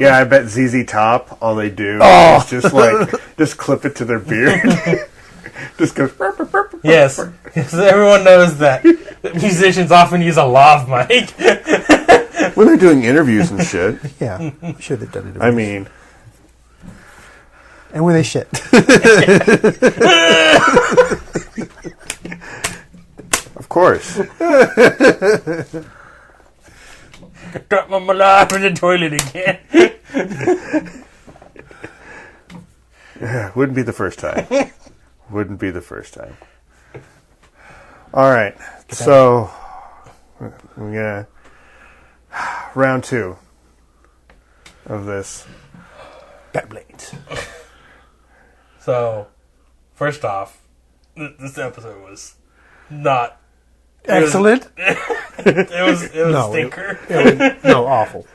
Yeah, I bet ZZ Top, all they do is just clip it to their beard. Just goes... Yes, because everyone knows that musicians often use a lav mic. When they're doing interviews and shit. Yeah, I'm sure they've done interviews. I mean... And when they shit. Of course. Drop my life in the toilet again. Yeah, wouldn't be the first time. Wouldn't be the first time. All right. So, we're going to... Round 2 of this. Beyblades. So, first off, this episode was not... Excellent. It was a stinker. No, awful.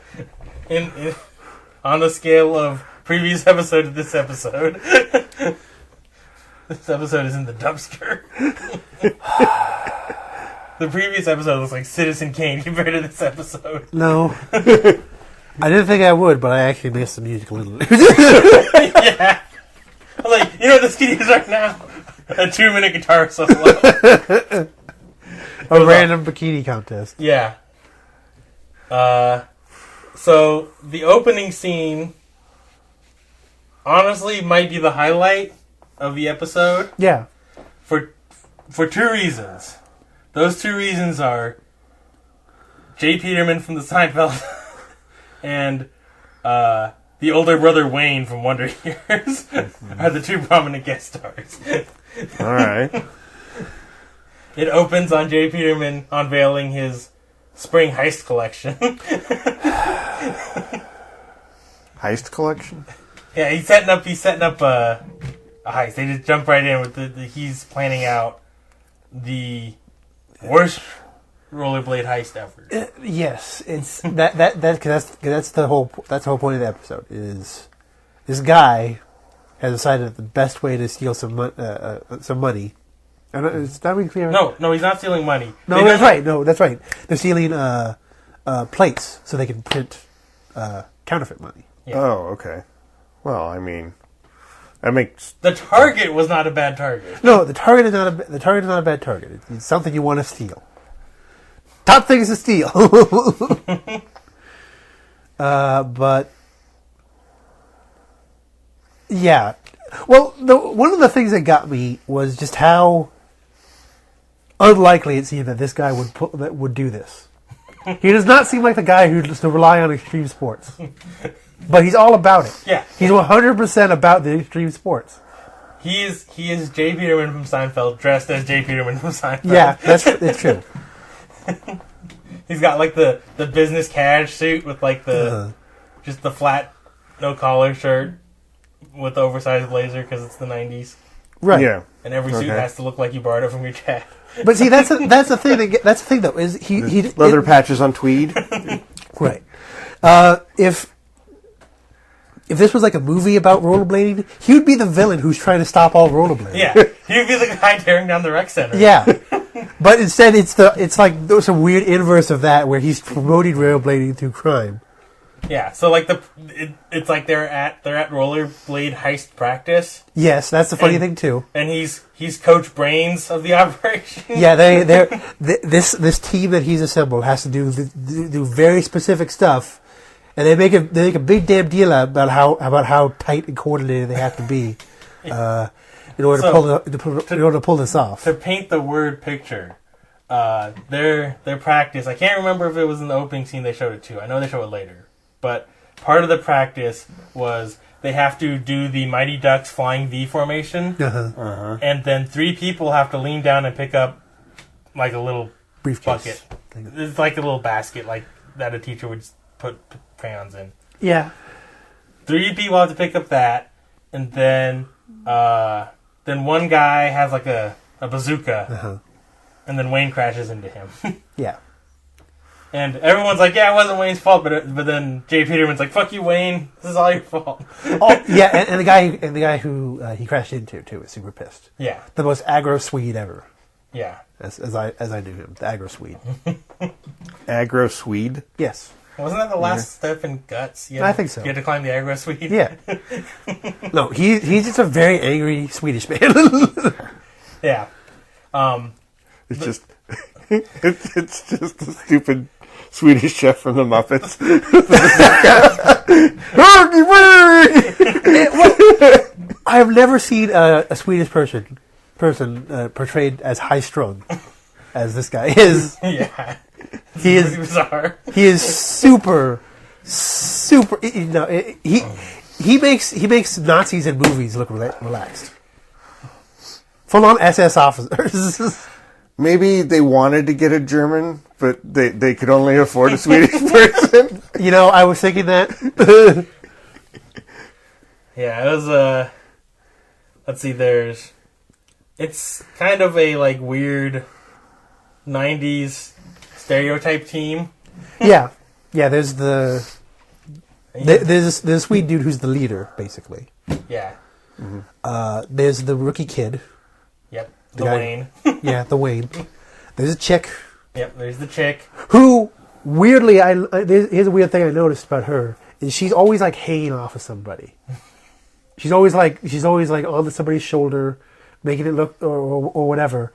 On the scale of previous episode to this episode, this episode is in the dumpster. The previous episode looks like Citizen Kane compared to this episode. No. I didn't think I would, but I actually missed the music a little. Yeah. I was like, you know what this could use right now? A 2-minute guitar solo. A random bikini contest. Yeah. So, the opening scene, honestly, might be the highlight of the episode. Yeah. For 2 reasons. Those 2 reasons are Jay Peterman from the Seinfeld and the older brother Wayne from Wonder Years are the 2 prominent guest stars. All right. It opens on Jay Peterman unveiling his spring heist collection. Heist collection? Yeah, he's setting up a heist. They just jump right in with he's planning out the worst rollerblade heist ever. Yes, it's that's the whole point of the episode. Is this guy has decided that the best way to steal some money. It's not really clear. No, he's not stealing money. No, that's right. No, that's right. They're stealing plates so they can print counterfeit money. Yeah. Oh, okay. Well, I mean, that makes... The target was not a bad target. No, the target is not a bad target. It's something you want to steal. Top things to steal. But yeah. Well, one of the things that got me was just how unlikely it seemed that this guy would do this. He does not seem like the guy who just to rely on extreme sports. But he's all about it. Yeah. He's 100% about the extreme sports. He is Jay Peterman from Seinfeld dressed as Jay Peterman from Seinfeld. Yeah, it's true. He's got like the business cash suit with like just the flat no collar shirt with the oversized blazer because it's the 90s. Right. Yeah. And every suit has to look like you borrowed it from your dad. But see, that's the thing. That's the thing, though. Is he leather patches on tweed? Right. If this was like a movie about rollerblading, he would be the villain who's trying to stop all rollerblading. Yeah, he'd be the guy tearing down the rec center. Yeah, but instead it's like there's a weird inverse of that where he's promoting rollerblading through crime. Yeah, so like it's like they're at rollerblade heist practice. Yes, that's the funny thing too. And he's Coach Brains of the operation. Yeah, this team that he's assembled has to do very specific stuff. And they make a big damn deal about how tight and coordinated they have to be in order to pull this off. To paint the word picture, their practice. I can't remember if it was in the opening scene they showed it too. I know they show it later, but part of the practice was they have to do the Mighty Ducks flying V formation, and then 3 people have to lean down and pick up like a little briefcase bucket. It's like a little basket, like that a teacher would put crayons in. Yeah. 3 people have to pick up that, and then one guy has like a bazooka, and then Wayne crashes into him. Yeah. And everyone's like, yeah, it wasn't Wayne's fault, but then Jay Peterman's like, fuck you, Wayne, this is all your fault. Oh yeah, and the guy who he crashed into too is super pissed. Yeah. The most aggro Swede ever. Yeah. As I knew him, the aggro Swede. Aggro Swede? Yes. Wasn't that the last step in Guts? I think so. You had to climb the aggro suite? Yeah. No, he's just a very angry Swedish man. Yeah. It's just it's just a stupid Swedish chef from the Muppets. I have never seen a Swedish person portrayed as high strung as this guy is. Yeah. He Pretty is bizarre. he is super. You know, he makes Nazis in movies look relaxed. Full on SS officers. Maybe they wanted to get a German, but they could only afford a Swedish person. You know, I was thinking that. Yeah, it was let's see, it's kind of a like weird 90s stereotype team. Yeah. There's there's the Swede dude who's the leader, basically. Yeah. There's the rookie kid. Yep. The The guy- Wayne. Yeah, the Wayne. There's a chick Yep, there's the chick. who, weirdly, here's a weird thing I noticed about her is she's always like hanging off of somebody. She's always like on somebody's shoulder, making it look or whatever.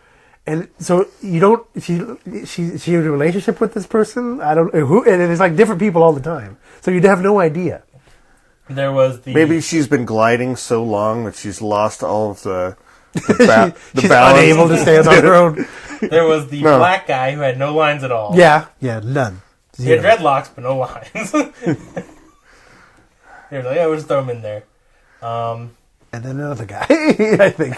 And so you don't she in a relationship with this person? I don't who, and it's like different people all the time. So you'd have no idea. There was the Maybe she's been gliding so long that she's lost all of the She's balance. unable to stand on her own. there was the No. black guy who had no lines at all. Yeah, none. He had Zero. dreadlocks but no lines. He was like, yeah, we'll just throw him in there. And then another guy, I think.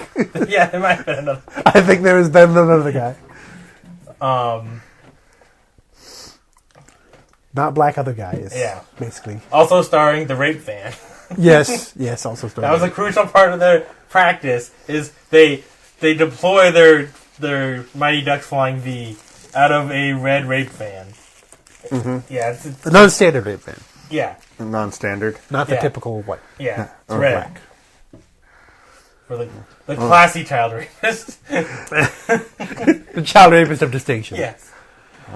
Yeah, it might have been another. I think there was then another guy. Not black other guy is basically. Also starring the rape fan. Yes, also That was a crucial part of their practice. Is they deploy their Mighty Ducks Flying V out of a red rape van. Mm-hmm. Yeah, it's a non-standard rape van, yeah, Non-standard. not the Yeah. typical white yeah. It's or red black. for the classy child rapist. The child rapist of distinction. Yes,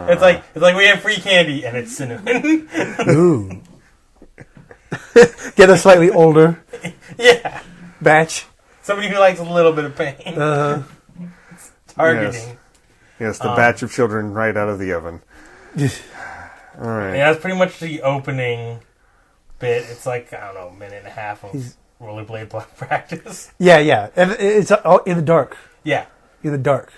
it's like we have free candy and it's cinnamon. Ooh. Get a slightly older Yeah, batch. somebody who likes a little bit of pain. Targeting. Yes, the batch of children right out of the oven. All right. Yeah, that's pretty much the opening bit. It's like, I don't know, a minute and a half of rollerblade practice. Yeah, and it's all in the dark. Yeah. In the dark.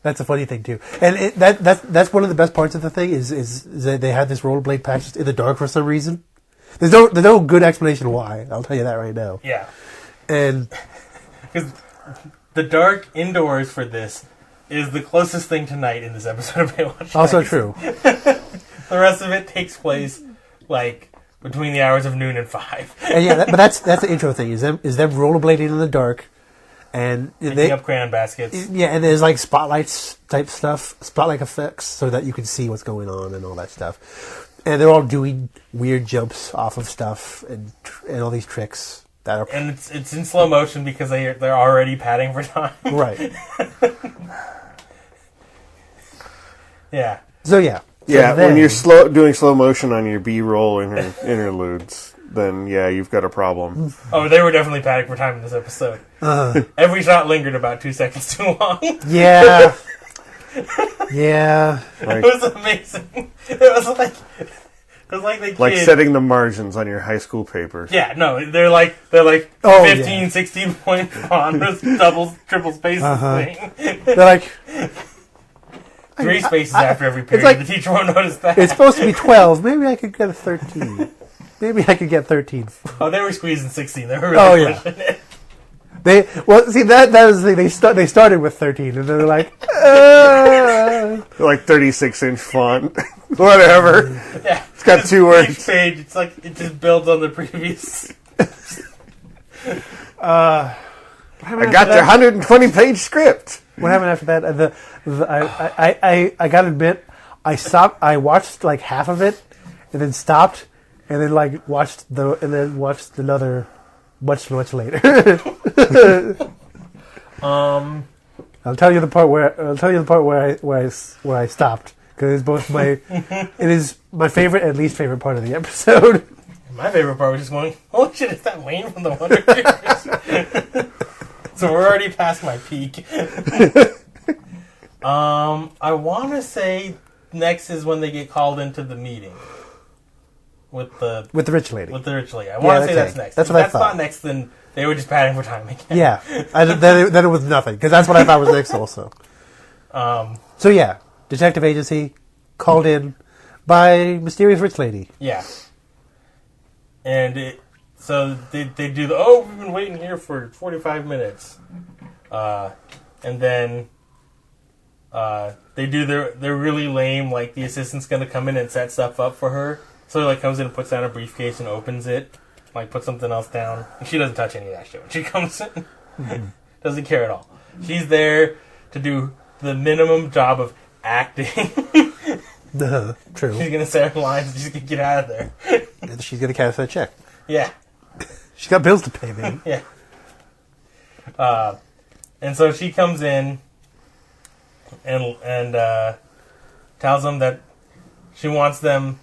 That's a funny thing too, and that's one of the best parts of the thing is that they had this rollerblade practice in the dark for some reason. There's no good explanation why. I'll tell you that right now. Yeah. And because the dark indoors for this is the closest thing to night in this episode of Baywatch. Also Nights. true. The rest of it takes place like between the hours of noon and 5. And yeah, but that's the intro thing. Is them rollerblading in the dark, and Picking up crayon baskets. Yeah, and there's like spotlights type stuff, spotlight effects, so that you can see what's going on and all that stuff. And they're all doing weird jumps off of stuff and all these tricks that are And it's in slow motion because they're already padding for time. right. Yeah. So yeah. Yeah, So then- when you're doing slow motion on your B-roll interludes, then yeah, you've got a problem. Oh, they were definitely padding for time in this episode. Every shot lingered about 2 seconds too long. Yeah. Yeah. Like, It was amazing. It was like the kid. like setting the margins on your high school papers. Yeah, no, they're like Oh, 15, yeah. 16 point font, double, triple spaces thing. They're like, 3 spaces after every period. like- The teacher won't notice that. it's supposed to be 12. Maybe I could get a 13. Maybe I could get 13. Oh, they were squeezing 16. They were really Oh, yeah. pushing it. That was the thing. They started with 13, and then they're like, Like 36-inch font. Whatever. Yeah. It's got 2 Each words. page, it's like it just builds on the previous. I got your 120-page script. What happened after that? I gotta admit, I stopped. I watched like half of it, and then stopped, and then watched another much later. I'll tell you the part where I stopped because both my it is my favorite and least favorite part of the episode. My favorite part was just going, "Holy shit! Is that Wayne from the Wonder Years?" So we're already past my peak. I want to say next is when they get called into the meeting with the rich lady. With the rich lady, I want to say that's next. That's If what I that's thought. not next, then they were just padding for time again. Yeah, then it was nothing because that's what I thought was next also. So yeah, detective agency called in by mysterious rich lady. Yeah. And so they do the, we've been waiting here for 45 minutes. And then they do their really lame, like, the assistant's going to come in and set stuff up for her. So he, like, comes in and puts down a briefcase and opens it, like, puts something else down. And she doesn't touch any of that shit when she comes in. Doesn't care at all. She's there to do the minimum job of acting. True. She's going to say her lines and she's going to get out of there. And she's gonna cash that check. Yeah. She's got bills to pay, man. Yeah. And so she comes in and tells them that she wants them.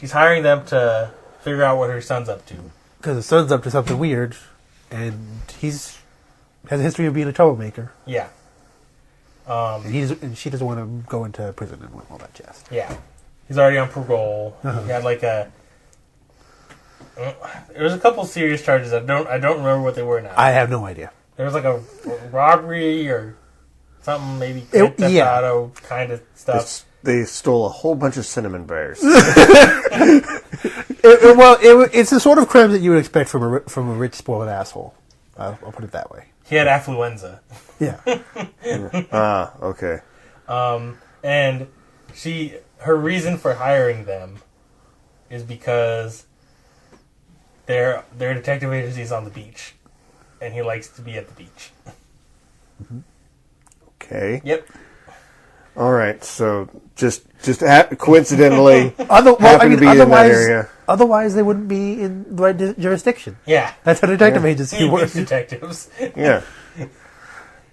She's hiring them to figure out what her son's up to. Because the son's up to something weird, and has a history of being a troublemaker. Yeah. And she doesn't want to go into prison and all that jazz. Yeah. He's already on parole. Uh-huh. He had like there was a couple serious charges. I don't remember what they were now. I have no idea. There was like a robbery or something, maybe Theft auto kind of stuff. They stole a whole bunch of cinnamon bears. It's the sort of crimes that you would expect from a rich, spoiled asshole. I'll put it that way. He had affluenza. Yeah. Okay. And her reason for hiring them is because their detective agency is on the beach, and he likes to be at the beach. Okay. Yep. All right. So just coincidentally, happen to be in that area. Otherwise, they wouldn't be in the right jurisdiction. Yeah. That's how detective agency Beach works. detectives. Yeah.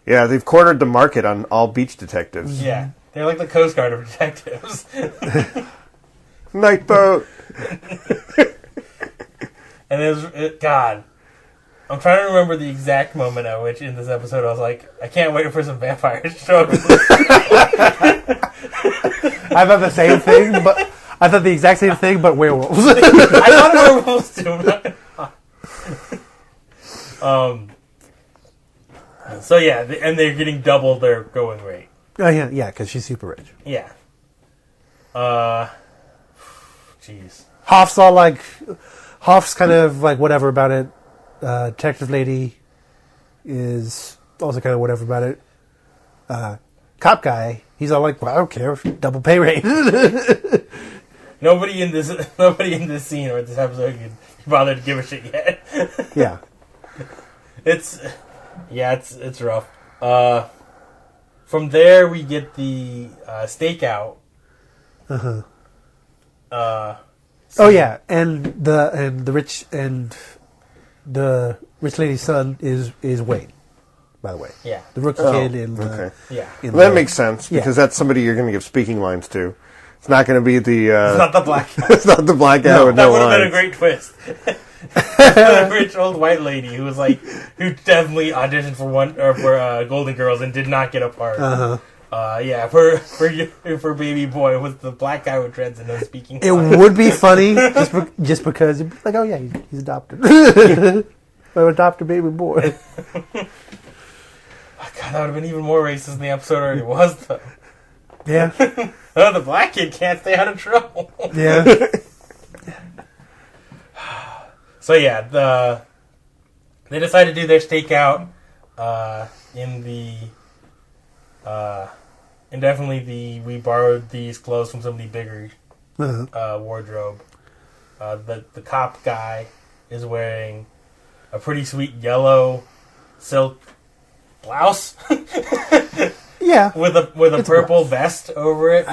Yeah, they've cornered the market on all beach detectives. Yeah. They're like the Coast Guard of detectives. Night boat. And God, I'm trying to remember the exact moment at which in this episode I was like, I can't wait for some vampires to show up. I thought the same thing, but I thought the exact same thing, but werewolves. I thought werewolves too. So yeah, and they're getting double their going rate. Oh yeah, because she's super rich. Yeah. Jeez. Hoff's kind of like whatever about it. Detective lady is also kind of whatever about it. Cop guy, he's all like, well, I don't care, double pay rate. Nobody in this scene or this episode can bother to give a shit yet. Yeah. It's rough. From there we get the stakeout. Oh yeah, and the rich lady's son is Wayne, by the way. Yeah. The rookie kid in Okay. Yeah. That makes sense because that's somebody you're going to give speaking lines to. It's not going to be the. It's not the black. It's not the black guy with That no would have lines. been a great twist. The rich old white lady who was like, who definitely auditioned for Golden Girls and did not get a part. Yeah, for baby boy with the black guy with dreads and no speaking. It would be funny just because it'd be like, oh yeah, he's adopted. My adopted baby boy. God, that would have been even more racist than the episode already was, though. Yeah. Oh, the black kid can't stay out of trouble. Yeah. So yeah, they decide to do their stakeout we borrowed these clothes from somebody bigger wardrobe. The cop guy is wearing a pretty sweet yellow silk blouse. Yeah. with a purple vest over it.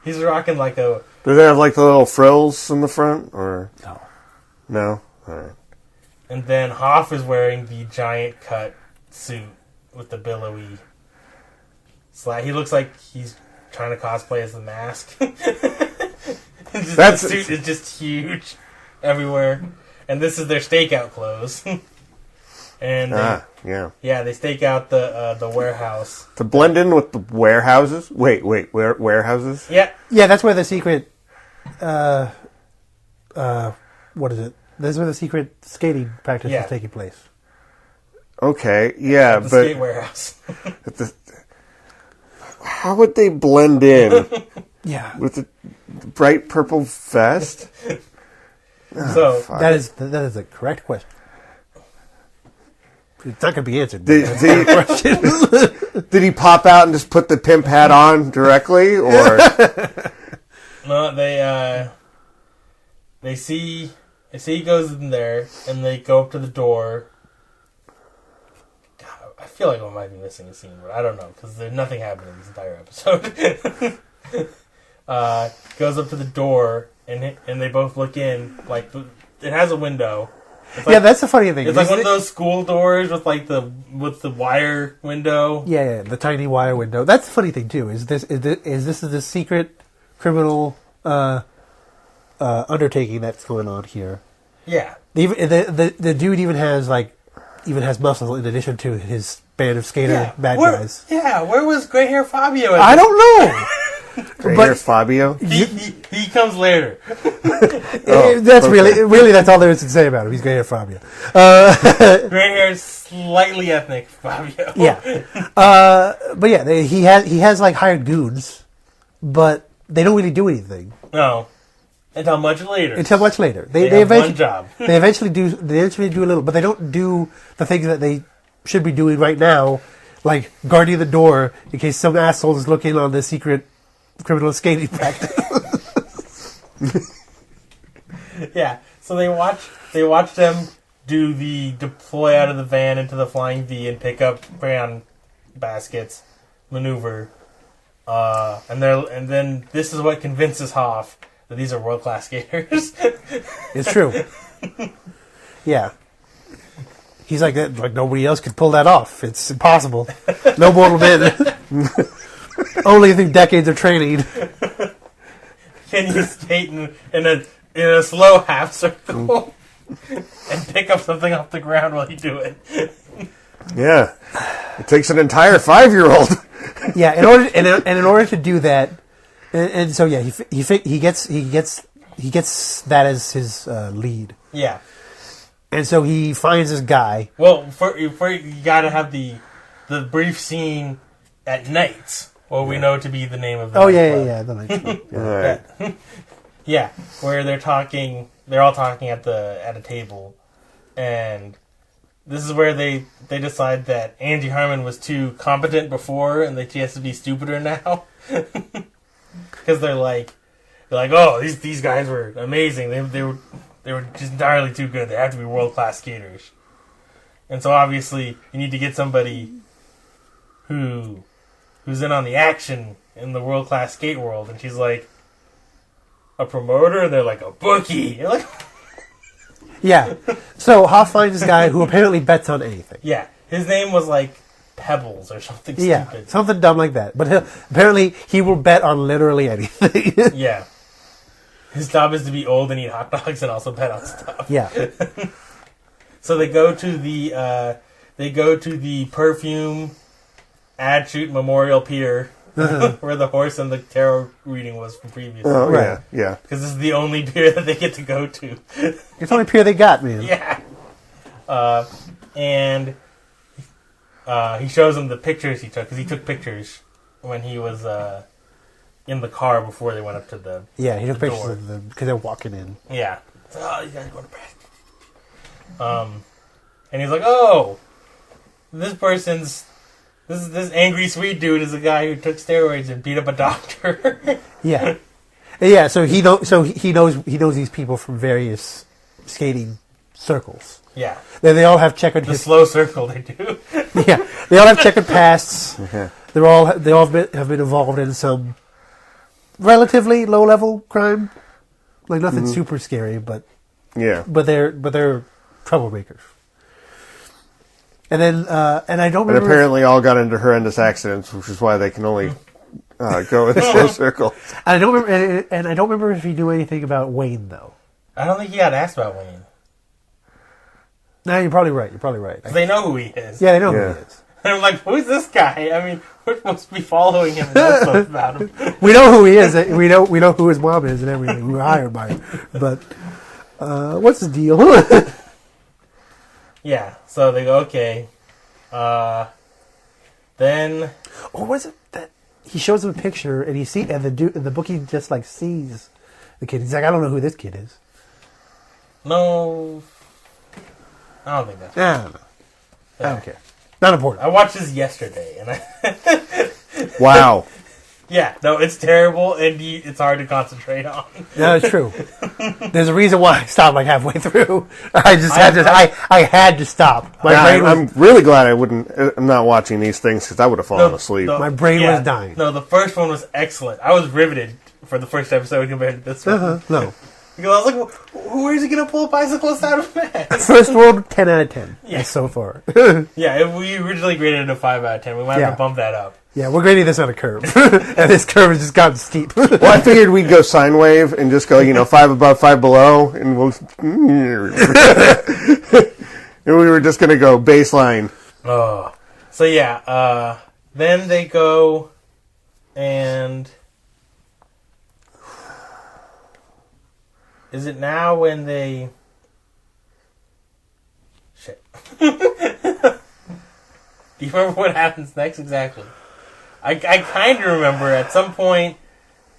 He's rocking like a. Do they have like the little frills in the front or no? All right. And then Hoff is wearing the giant cut suit with the billowy. He looks like he's trying to cosplay as the Mask. That's the suit is just huge everywhere, and this is their stakeout clothes. And they stake out the warehouse to blend in with the warehouses. Wait, warehouses? Yeah, that's where the secret. What is it? That's where the secret skating practice is taking place. Okay, yeah, the skate warehouse. How would they blend in? Yeah, with the bright purple vest. So that is a correct question. It's not going to be answered. Did he pop out and just put the pimp hat on directly, or no? They see he goes in there, and they go up to the door. God, I feel like I might be missing a scene, but I don't know because nothing happened in this entire episode. Goes up to the door, and they both look in. Like it has a window. That's the funny thing. It's like one of those school doors with the wire window. Yeah, the tiny wire window. That's the funny thing too. Is this secret criminal undertaking that's going on here? Yeah. The dude even has muscle in addition to his band of skater bad guys. Yeah, where was Gray Hair Fabio? I don't know. Gray Hair Fabio? He comes later. That's really that's all there is to say about him. He's Gray Hair Fabio. Gray hair, slightly ethnic Fabio. Yeah, but yeah, he has like hired goons, but they don't really do anything. No, until much later. They have eventually, one job. They eventually do a little, but they don't do the things that they should be doing right now, like guarding the door in case some asshole is looking on the secret criminal skating practice. Yeah, so they watch them do the deploy out of the van into the flying V and pick up crayon baskets maneuver, and then this is what convinces Hoff that these are world class skaters. It's true. Yeah, he's like that. Like nobody else could pull that off. It's impossible. No mortal man. Only through decades of training. Can you skate in a slow half circle and pick up something off the ground while you do it? Yeah, it takes an entire 5-year-old. Yeah, in order to do that, and so yeah, he gets that as his lead. Yeah, and so he finds this guy. Well, for you got to have the brief scene at night. What we know to be the name of the yeah, the Night Club. Right. Yeah, where they're all talking at a table, and this is where they decide that Angie Harmon was too competent before, and that she has to be stupider now, because they're like, oh, these guys were amazing. They were just entirely too good. They have to be world class skaters, and so obviously you need to get somebody who's in on the action in the world class skate world, and she's like, a promoter, and they're like, a bookie. You're like, yeah. So Hoff finds this guy who apparently bets on anything. Yeah, his name was like Pebbles or something stupid. Something dumb like that. But apparently he will bet on literally anything. Yeah, his job is to be old and eat hot dogs and also bet on stuff. Yeah. So they go to the perfume ad shoot Memorial Pier. Where the horse and the tarot reading was from previously. Oh, right. Yeah. Because this is the only pier that they get to go to. It's the only pier they got, man. Yeah. And he shows them the pictures he took, because he took pictures when he was in the car before they went up to the he took pictures door. of them because they're walking in. Yeah. Oh, you guys going to practice. And he's like, oh, this angry sweet dude is a guy who took steroids and beat up a doctor. Yeah, yeah. So he knows these people from various skating circles. Yeah, they all have checkered. The slow circle they do. Yeah, they all have checkered pasts. They all have been involved in some relatively low level crime, like nothing super scary, but they're troublemakers. And then, and I don't remember. And apparently all got into horrendous accidents, which is why they can only go in slow circle. I don't remember, and I don't remember if he knew anything about Wayne though. I don't think he got asked about Wayne. No, you're probably right. You're probably right. Because they know who he is. Yeah, they know Yeah. who he is. And I'm like, who's this guy? I mean, we're supposed to be following him and know stuff about him. We know who he is. We know who his mom is and everything. We were hired by him. But what's the deal? Yeah, so they go, okay. Then... Or was it that he shows him a picture and the bookie just like sees the kid. He's like, I don't know who this kid is. No... I don't think that's I don't know. I don't care. Not important. I watched this yesterday, and Wow. yeah, no, it's terrible, and it's hard to concentrate on. No, it's true. There's a reason why I stopped like halfway through. I had to stop. My brain was, I'm really glad I'm not watching these things because I would have fallen asleep. my brain was dying. No, the first one was excellent. I was riveted for the first episode compared to this one. No. Because I was like, where is he going to pull bicyclists out of bed? First world, 10 out of 10. Yeah. So far. Yeah, we originally graded it a 5 out of 10. We might have to bump that up. Yeah, we're grading this on a curve. And this curve has just gotten steep. Well, I figured we'd go sine wave and just go, 5 above, 5 below, and we'll. And we were just going to go baseline. Oh. So yeah, then they go and... Is it now when they... Shit. Do you remember what happens next exactly? I kind of remember at some point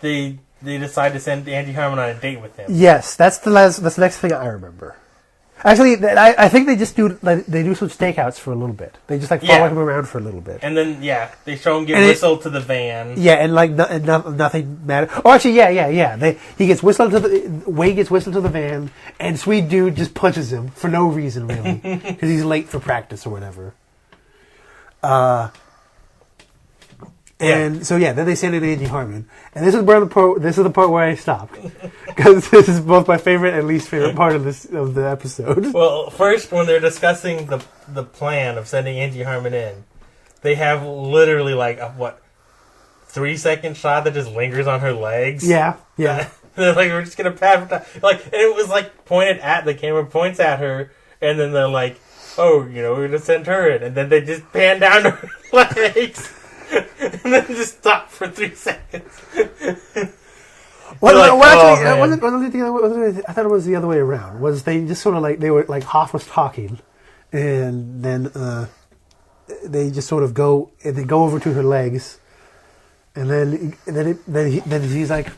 they decide to send Angie Harmon on a date with him. Yes, that's the next thing I remember. Actually, I think they just do they do some stakeouts for a little bit. They just follow him around for a little bit. And then they show him get whistled to the van. Yeah, and nothing matters. Oh, actually, yeah. He gets whistled to the Wade gets whistled to the van, and Sweet Dude just punches him for no reason really because he's late for practice or whatever. And so then they send in Angie Harmon, and this is the part where I stopped because this is both my favorite and least favorite part of the episode. Well, first when they're discussing the plan of sending Angie Harmon in, they have literally a 3-second shot that just lingers on her legs. Yeah. They're like, we're just gonna pat and it was pointed at the camera, points at her, and then they're like, oh, we're gonna send her in, and then they just pan down to her legs. And then just stop for 3 seconds. I thought it was the other way around. Was they just sort of they were Hoff was talking, and then they just sort of go over to her legs, and then he's like,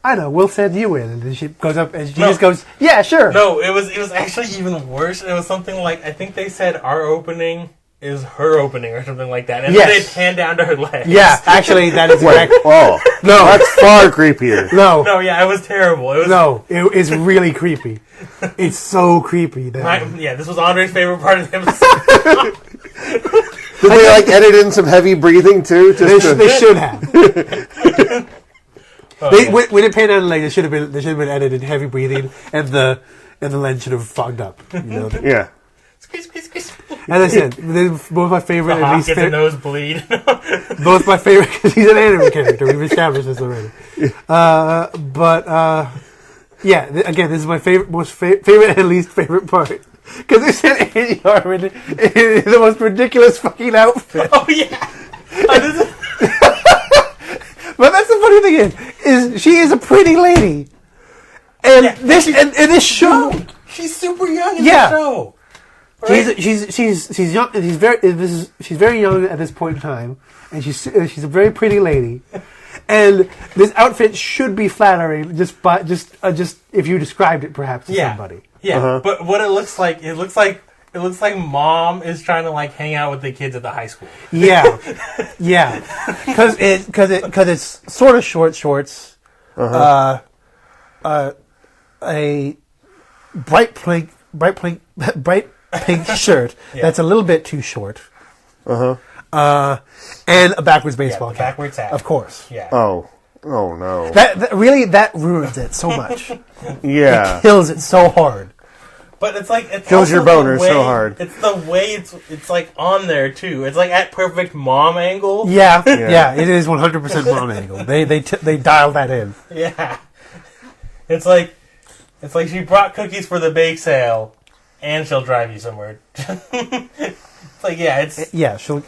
I know, we'll send you in, and then she goes up and she just goes, yeah, sure. No, it was actually even worse. It was something like, I think they said our opening is her opening or something like that. And then they pan down to her legs. Yeah, actually, that is correct. Oh, no, that's far creepier. No, yeah, it was terrible. It is really creepy. It's so creepy. This was Andre's favorite part of the episode. Did they edit in some heavy breathing too? They should have. When it panned down the leg, there should have been edited heavy breathing, and the lens should have fogged up. Yeah. Squeeze. As I said, they're both my favorite. The Hawk gets a nosebleed. Both my favorite because he's an anime character. We've established this already. Again, this is my favorite and least favorite part because they sent Angie Harmon in the most ridiculous fucking outfit. Oh yeah. But that's the funny thing is she is a pretty lady, and this show. She's super young in the show. Right? She's young. She's very young at this point in time, and she's a very pretty lady. And this outfit should be flattering, just if you described it perhaps to somebody. Yeah, but what it looks like mom is trying to hang out with the kids at the high school. Yeah, because it's sort of short shorts, a bright pink shirt that's a little bit too short, and a backwards baseball cap. Backwards hat, of course. Yeah. Oh no. That ruins it so much. Yeah. It kills it so hard. But it's like Kills your also the boner way- so hard. It's the way it's like on there too. It's like at perfect mom angle. Yeah, yeah, it is 100% mom angle. They dial that in. Yeah. It's like she brought cookies for the bake sale, and she'll drive you somewhere. It's like She'll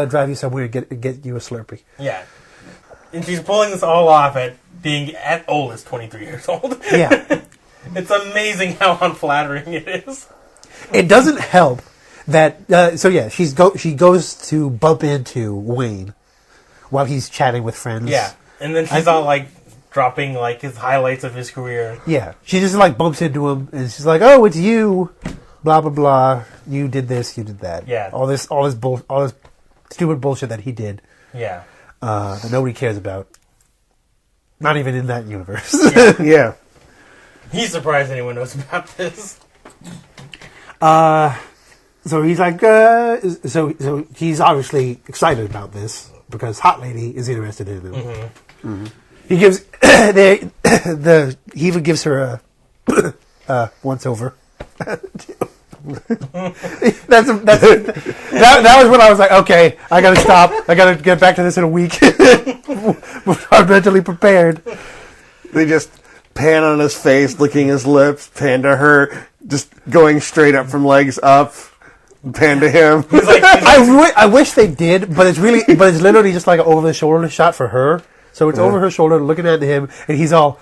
drive you somewhere and get you a Slurpee. yeah, and she's pulling this all off at being at oldest 23 years old. Yeah. It's amazing how unflattering it is. It doesn't help that. She goes to bump into Wayne while he's chatting with friends. Yeah, and then she's all like dropping like his highlights of his career. Yeah, she just like bumps into him, and she's like, "Oh, it's you, blah blah blah. You did this, you did that. Yeah, all this stupid bullshit that he did. Yeah, that nobody cares about. Not even in that universe. Yeah. He's surprised anyone knows about this. So he's like, so he's obviously excited about this because Hot Lady is interested in him. Mm-hmm. Mm-hmm. He gives he even gives her a once over. That was when I was like, okay, I gotta stop. I gotta get back to this in a week. I'm mentally prepared. They just pan on his face, licking his lips, pan to her, just going straight up from legs up, pan to him. I wish they did, but it's literally just like an over the shoulder shot for her. So it's over her shoulder, looking at him, and he's all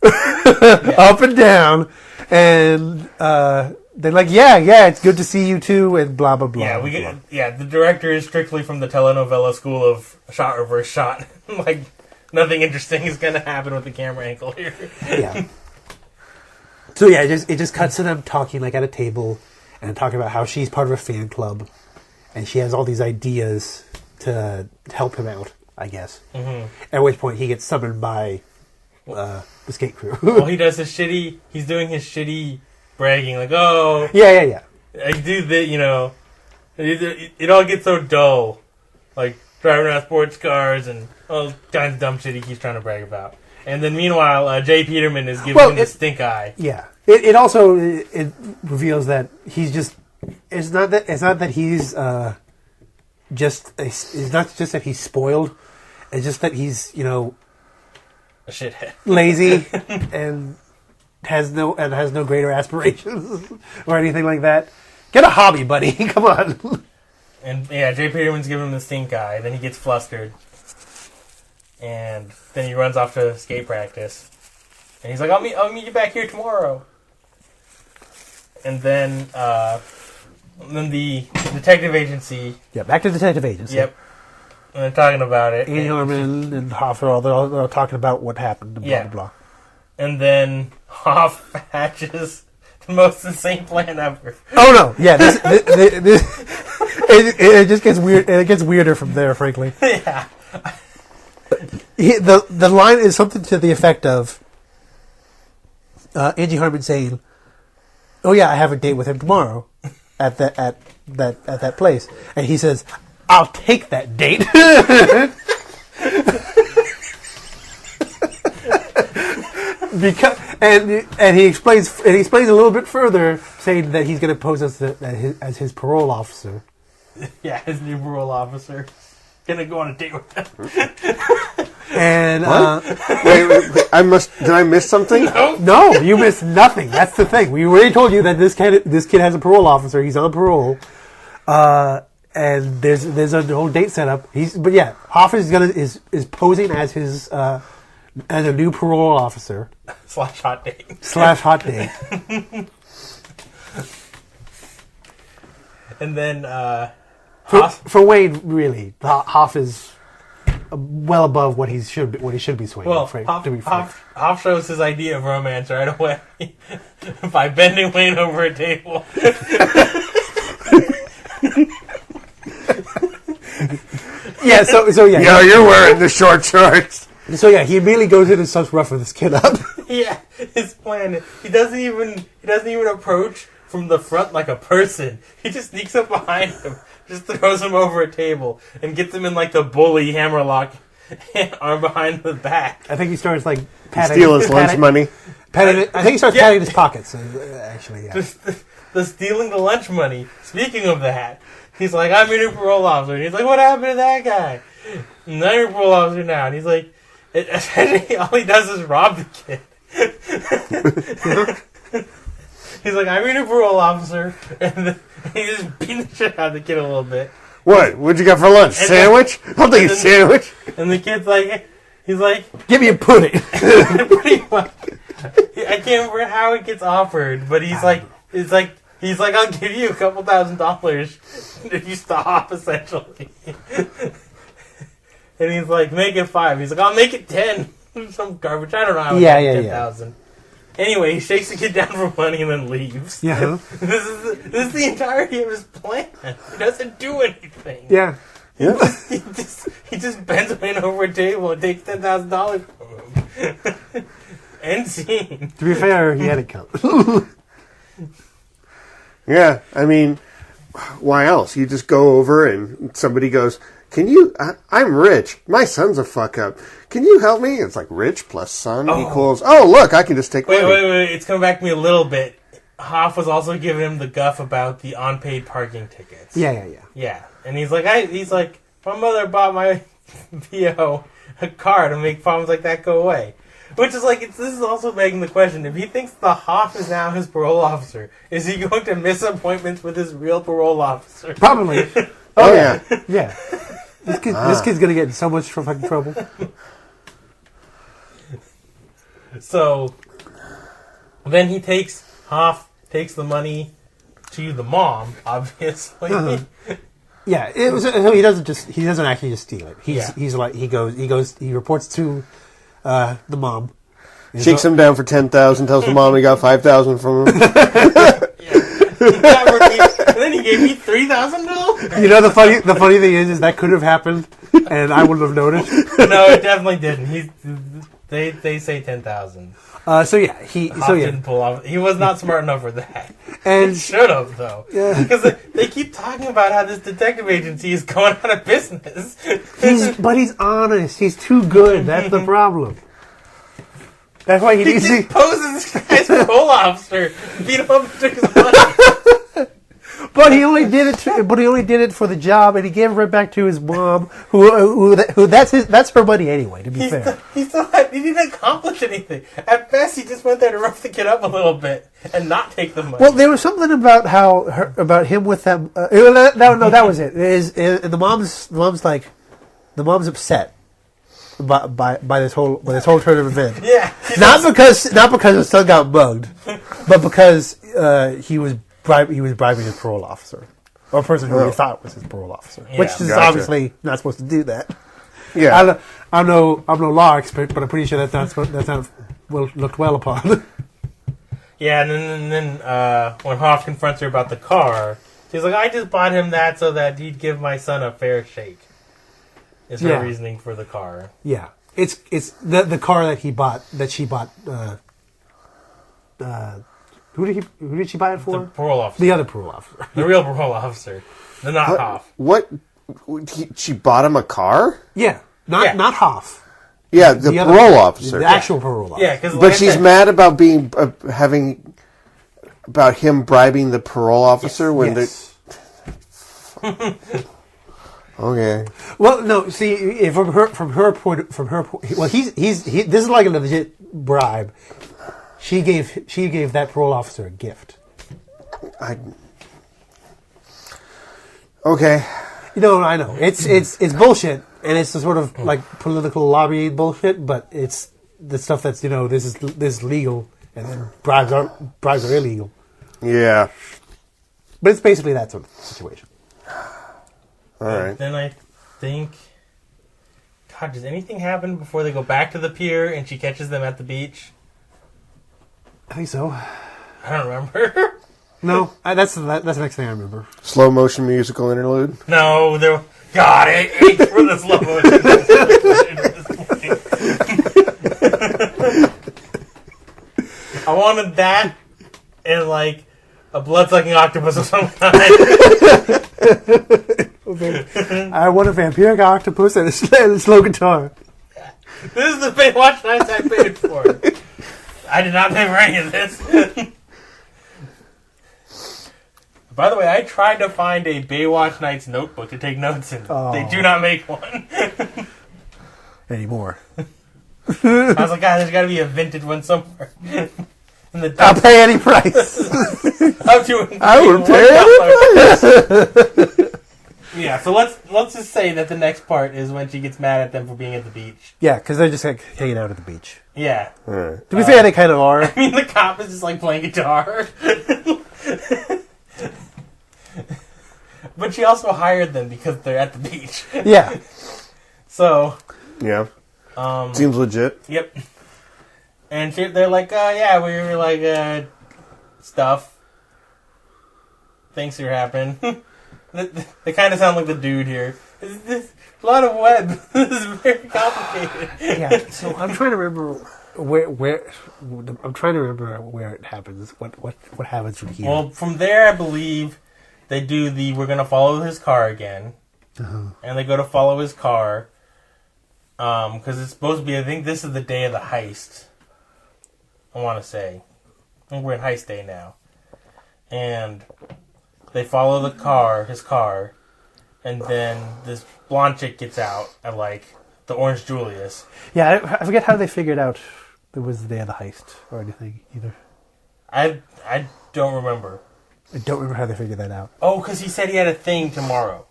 up and down, and they're like, yeah, it's good to see you too, and blah blah blah. Yeah, the director is strictly from the telenovela school of shot reverse shot. Like nothing interesting is going to happen with the camera angle here. Yeah. So yeah, it just cuts to them talking like at a table and talking about how she's part of a fan club, and she has all these ideas to help him out, I guess. Mm-hmm. At which point he gets summoned by the skate crew. Well, he's doing his shitty bragging, like, oh, yeah. I do that, it all gets so dull, like driving around sports cars and all kinds of dumb shit he keeps trying to brag about. And then meanwhile, Jay Peterman is giving him the stink eye. Yeah. It also reveals that he's just. It's not that he's it's not just that he's spoiled. It's just that he's a shithead, lazy, and has no greater aspirations or anything like that. Get a hobby, buddy. Come on. And yeah, Jay Peterman's giving him the stink eye. Then he gets flustered, and then he runs off to skate practice. And he's like, "I'll meet you back here tomorrow." And then the detective agency. Yeah, back to detective agency. Yep. And they're talking about it. Andy Harmon and Hoff are all talking about what happened. And blah blah blah. And then Hoff hatches the most insane plan ever. Oh no! Yeah, it just gets weird. It gets weirder from there, frankly. Yeah. The line is something to the effect of Angie Harmon saying, "Oh yeah, I have a date with him tomorrow at that place," and he says, "I'll take that date." Because and he explains a little bit further, saying that he's going to pose as his parole officer. Yeah, his new parole officer. Gonna go on a date with him. And wait, did I miss something? No, you missed nothing. That's the thing. We already told you that this kid has a parole officer. He's on parole, and there's a whole date set up. Hoff is posing as his as a new parole officer / hot date. And then for Wayne, really, Hoff is well above what he should be swinging. Well, Hoff shows his idea of romance right away by bending Wayne over a table. Yeah. So yeah. Yo, you're wearing the short shorts. So yeah, he immediately goes in and starts roughing this kid up. Yeah, his plan. He doesn't even approach from the front like a person. He just sneaks up behind him, just throws him over a table, and gets him in like the bully hammerlock, arm behind the back. I think he starts like patting steal his lunch money. I think he starts patting his pockets. Actually, yeah. The stealing the lunch money. Speaking of that, he's like, I'm your new parole officer. And he's like, what happened to that guy? And I'm your parole officer now. And he's like, essentially, all he does is rob the kid. He's like, I'm your new parole officer. And he just beat the shit out of the kid a little bit. What'd you got for lunch? Sandwich? I'll take a sandwich. And the kid's like, he's like, give me a pudding. pretty much. I can't remember how it gets offered, but he's like, I'll give you a couple $1,000 if you stop, essentially. And he's like, make it 5. He's like, I'll make it 10. Some garbage. I don't know how he got 10,000. Anyway, he shakes the kid down for money and then leaves. Yeah. This is the entirety of his plan. He doesn't do anything. Yeah. Yeah. He just bends man over a table and takes $10,000 from him. End scene. To be fair, he had it covered. Yeah, I mean, why else? You just go over and somebody goes, I'm rich. My son's a fuck up. Can you help me? It's like rich plus son equals, look, I can just take money. Wait. It's coming back to me a little bit. Hoff was also giving him the guff about the unpaid parking tickets. Yeah. Yeah. And he's like, my mother bought my VO a car to make problems like that go away. Which is like, this is also begging the question, if he thinks the Hoff is now his parole officer, is he going to miss appointments with his real parole officer? Probably. Oh, yeah. Yeah. This kid's going to get in so much fucking trouble. So, then Hoff takes the money to the mom, obviously. Uh-huh. Yeah, so he doesn't actually just steal it. He reports to the mom. Shakes him down for 10,000, tells the mom he got 5,000 from him. And then he gave me $3,000. You know, the funny thing is that could have happened, and I wouldn't have noticed. No, it definitely didn't. They say 10,000. Didn't pull off. He was not smart enough for that. And should have though. Yeah. Because they keep talking about how this detective agency is going out of business. But he's honest. He's too good. That's the problem. That's why he needs to poses this guy's parole officer, beat him up and took his money. But he only did it for the job, and he gave it right back to his mom, who that's her money anyway. To be fair, he didn't accomplish anything. At best, he just went there to rough the kid up a little bit and not take the money. Well, there was something about him with them. No, that was it. And the mom's upset by this whole turn of events. Yeah, not because his son got mugged, but because he was bribing his parole officer, or a person who he thought was his parole officer, which is obviously not supposed to do that. Yeah, I'm no law expert, but I'm pretty sure that's not looked well upon. Yeah, and then when Hoff confronts her about the car, she's like, "I just bought him that so that he'd give my son a fair shake." Is her reasoning for the car? Yeah, it's the car that she bought. Who did she buy it for? The parole officer. The other parole officer. The real parole officer. The not Hoff. What? She bought him a car? Yeah. Not Hoff. Yeah, the parole officer. The actual parole officer. Yeah, but she's mad about being about him bribing the parole officer when yes. Okay. Well, no. See, from her point. Well, this is like a legit bribe. She gave that parole officer a gift. Okay. You know, I know it's bullshit, and it's the sort of like political lobbying bullshit. But it's the stuff that's this is legal, and then bribes are illegal. Yeah. But it's basically that sort of situation. All right. Then I think, God, does anything happen before they go back to the pier and she catches them at the beach? I think so. I don't remember. No, that's the next thing I remember. Slow motion musical interlude. No, God, it ain't for the slow motion. I wanted that and like a blood-sucking octopus of some kind. I want a vampiric octopus and a slow guitar. This is the Baywatch nights I paid for. I did not pay for any of this. By the way, I tried to find a Baywatch Nights notebook to take notes in. Oh. They do not make one. Anymore. I was like, God, there's got to be a vintage one somewhere. I'll pay any price. I would pay any price. Yeah, so let's just say that the next part is when she gets mad at them for being at the beach. Yeah, because they're just like hanging out at the beach. Yeah. To be fair, they kind of are. I mean, the cop is just like playing guitar. But she also hired them because they're at the beach. Yeah. So. Yeah. Seems legit. Yep. And they're like, yeah, we were like, stuff. Things are happening. They kind of sound like the dude here. There's a lot of web. This is very complicated. Yeah. So I'm trying to remember where I'm trying to remember where it happens. What happens from here? Well, from there, I believe they do we're gonna follow his car again, and they go to follow his car, because it's supposed to be. I think this is the day of the heist. I want to say, I think we're in heist day now, and they follow his car, and then this blonde chick gets out at like the Orange Julius. Yeah, I forget how they figured out it was the day of the heist or anything either. I don't remember. I don't remember how they figured that out. Oh, because he said he had a thing tomorrow.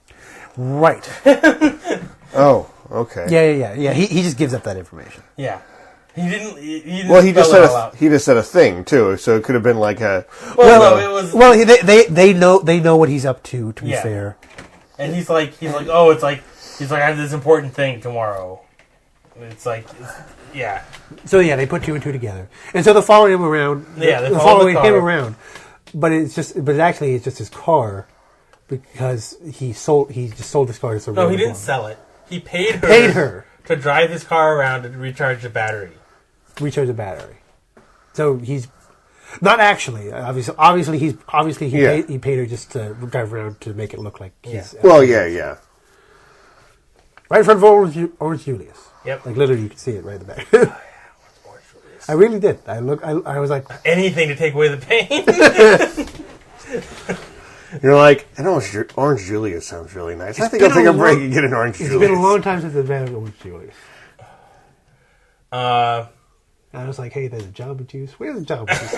Right. Oh, okay. Yeah. He just gives up that information. Yeah. He didn't Well, he just spell said it all out. he just said a thing too, so it could have been like a. Well, no, it was. Well, they know what he's up to. To be fair, and he's like, oh, it's like he's like, I have this important thing tomorrow. It's like, yeah. So yeah, they put two and two together, and so they're following him around. Yeah, they're following him around, but it's just his car, because he just sold his car to someone. No, he didn't sell it. He paid her to drive his car around and recharge the battery. Recharge the battery. So he's not actually. Obviously, he paid her just to drive around to make it look like he's. Well, yeah. Right in front of Orange Julius. Yep. Like literally, you can see it right in the back. I really did. I was like, anything to take away the pain. You're like, an Orange Julius sounds really nice. I think I'll take a break and get an Orange Julius. It's been a long time since I've had an Orange Julius. I was like, hey, there's a Jamba Juice. Where's the Jamba Juice?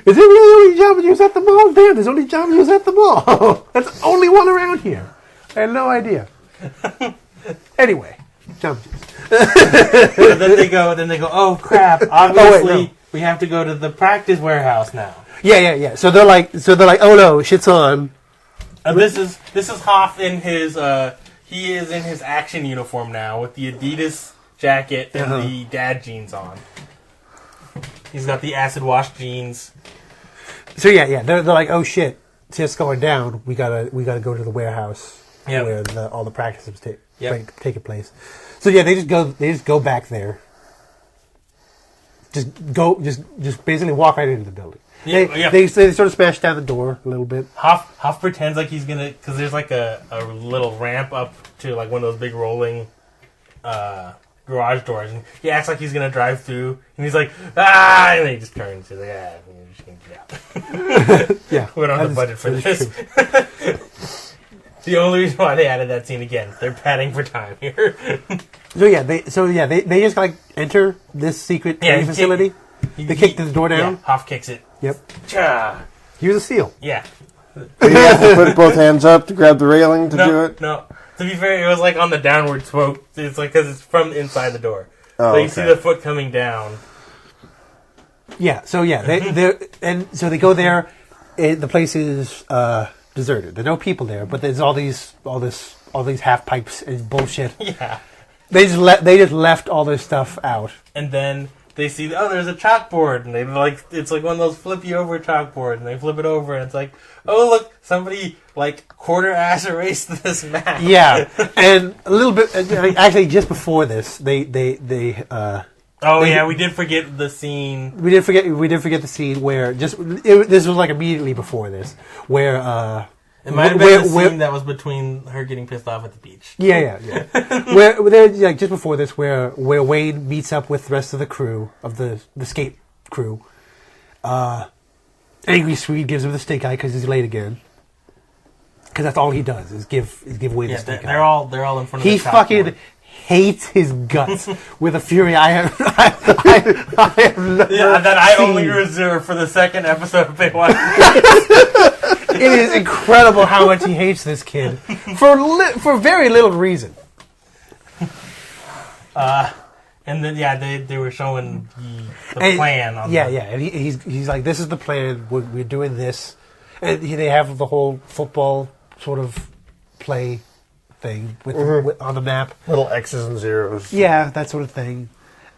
Is it really only Jamba Juice at the mall? Damn, there's only Jamba Juice at the mall. That's the only one around here. I had no idea. Anyway, Jamba Juice. So then they go, oh crap, obviously we have to go to the practice warehouse now. Yeah. So they're like, oh no, shit's on. This is Hoff in his he is in his action uniform now with the Adidas jacket and the dad jeans on. He's got the acid wash jeans. So yeah, they're like, oh shit, shit's going down. We gotta go to the warehouse where all the practices taking place. So yeah, they just go back there. Just basically walk right into the building. They sort of smash down the door a little bit. Hoff pretends like he's gonna, because there's like a little ramp up to like one of those big rolling garage doors, and he acts like he's gonna drive through, and he's like, and then he just turns. He's like, we're just gonna get out. Yeah, we don't have the budget for this. The only reason why they added that scene again, they're padding for time here. They just like enter this secret training facility. They kick the door down. Yeah, Hoff kicks it. Yep. Cha. He was a seal. Yeah. But you have to put both hands up to grab the railing to do it? No. To be fair, it was like on the downward slope. It's like because it's from inside the door. Oh, so you see the foot coming down. Yeah. So they go there. The place is deserted. There are no people there, but there's all these half pipes and bullshit. Yeah. They just left all their stuff out. And then they see, there's a chalkboard, and it's like one of those flip you over chalkboards, and they flip it over, and it's like, oh look, somebody like quarter ass erased this map. Yeah, and a little bit actually just before this, we did forget the scene. We did forget the scene where this was like immediately before this, where It might have been the scene that was between her getting pissed off at the beach. Yeah. where they're like just before this, where Wade meets up with the rest of the crew of the skate crew. Angry Swede gives him the stink eye because he's late again. Because that's all he does is give Wade the stink eye. They're all in front of he the fucking hates his guts with a fury I have never that I seen. only reserve for the second episode of Baywatch. It is incredible how much he hates this kid for very little reason. And then they were showing the plan. On and he's like, this is the plan. We're doing this, and they have the whole football sort of play thing with on the map, Little X's and zeros. yeah, that sort of thing,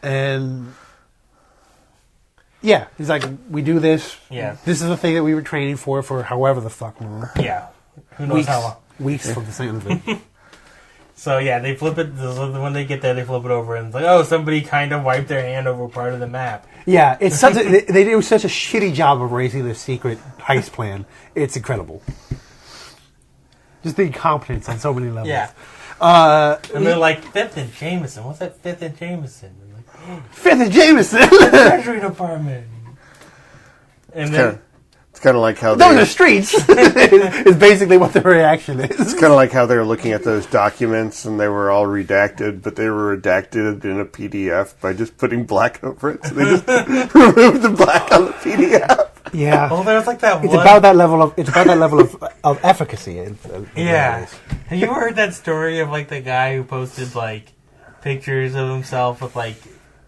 and yeah, he's like, we do this. Yeah. This is the thing that we were training for however the fuck long. Yeah. Who knows how long. Weeks from the sound of it. So yeah, they flip it. When they get there, they flip it over, and it's like, oh, somebody kind of wiped their hand over part of the map. Yeah, it's such they do such a shitty job of raising their secret heist plan. It's incredible. Just the incompetence on so many levels. Yeah. And they're like, 5th and Jameson. What's that 5th and Jameson? And like, 5th and Jameson. Treasury Department. And then It's kind of like how those are streets. Is basically what the reaction is. It's kind of like how they were looking at those documents and they were all redacted, but they were redacted in a PDF by just putting black over it. So they just removed the black on the PDF. Yeah. oh, there was like that It's one. about that level of efficacy. Yeah. Have you ever heard that story of like the guy who posted like pictures of himself with like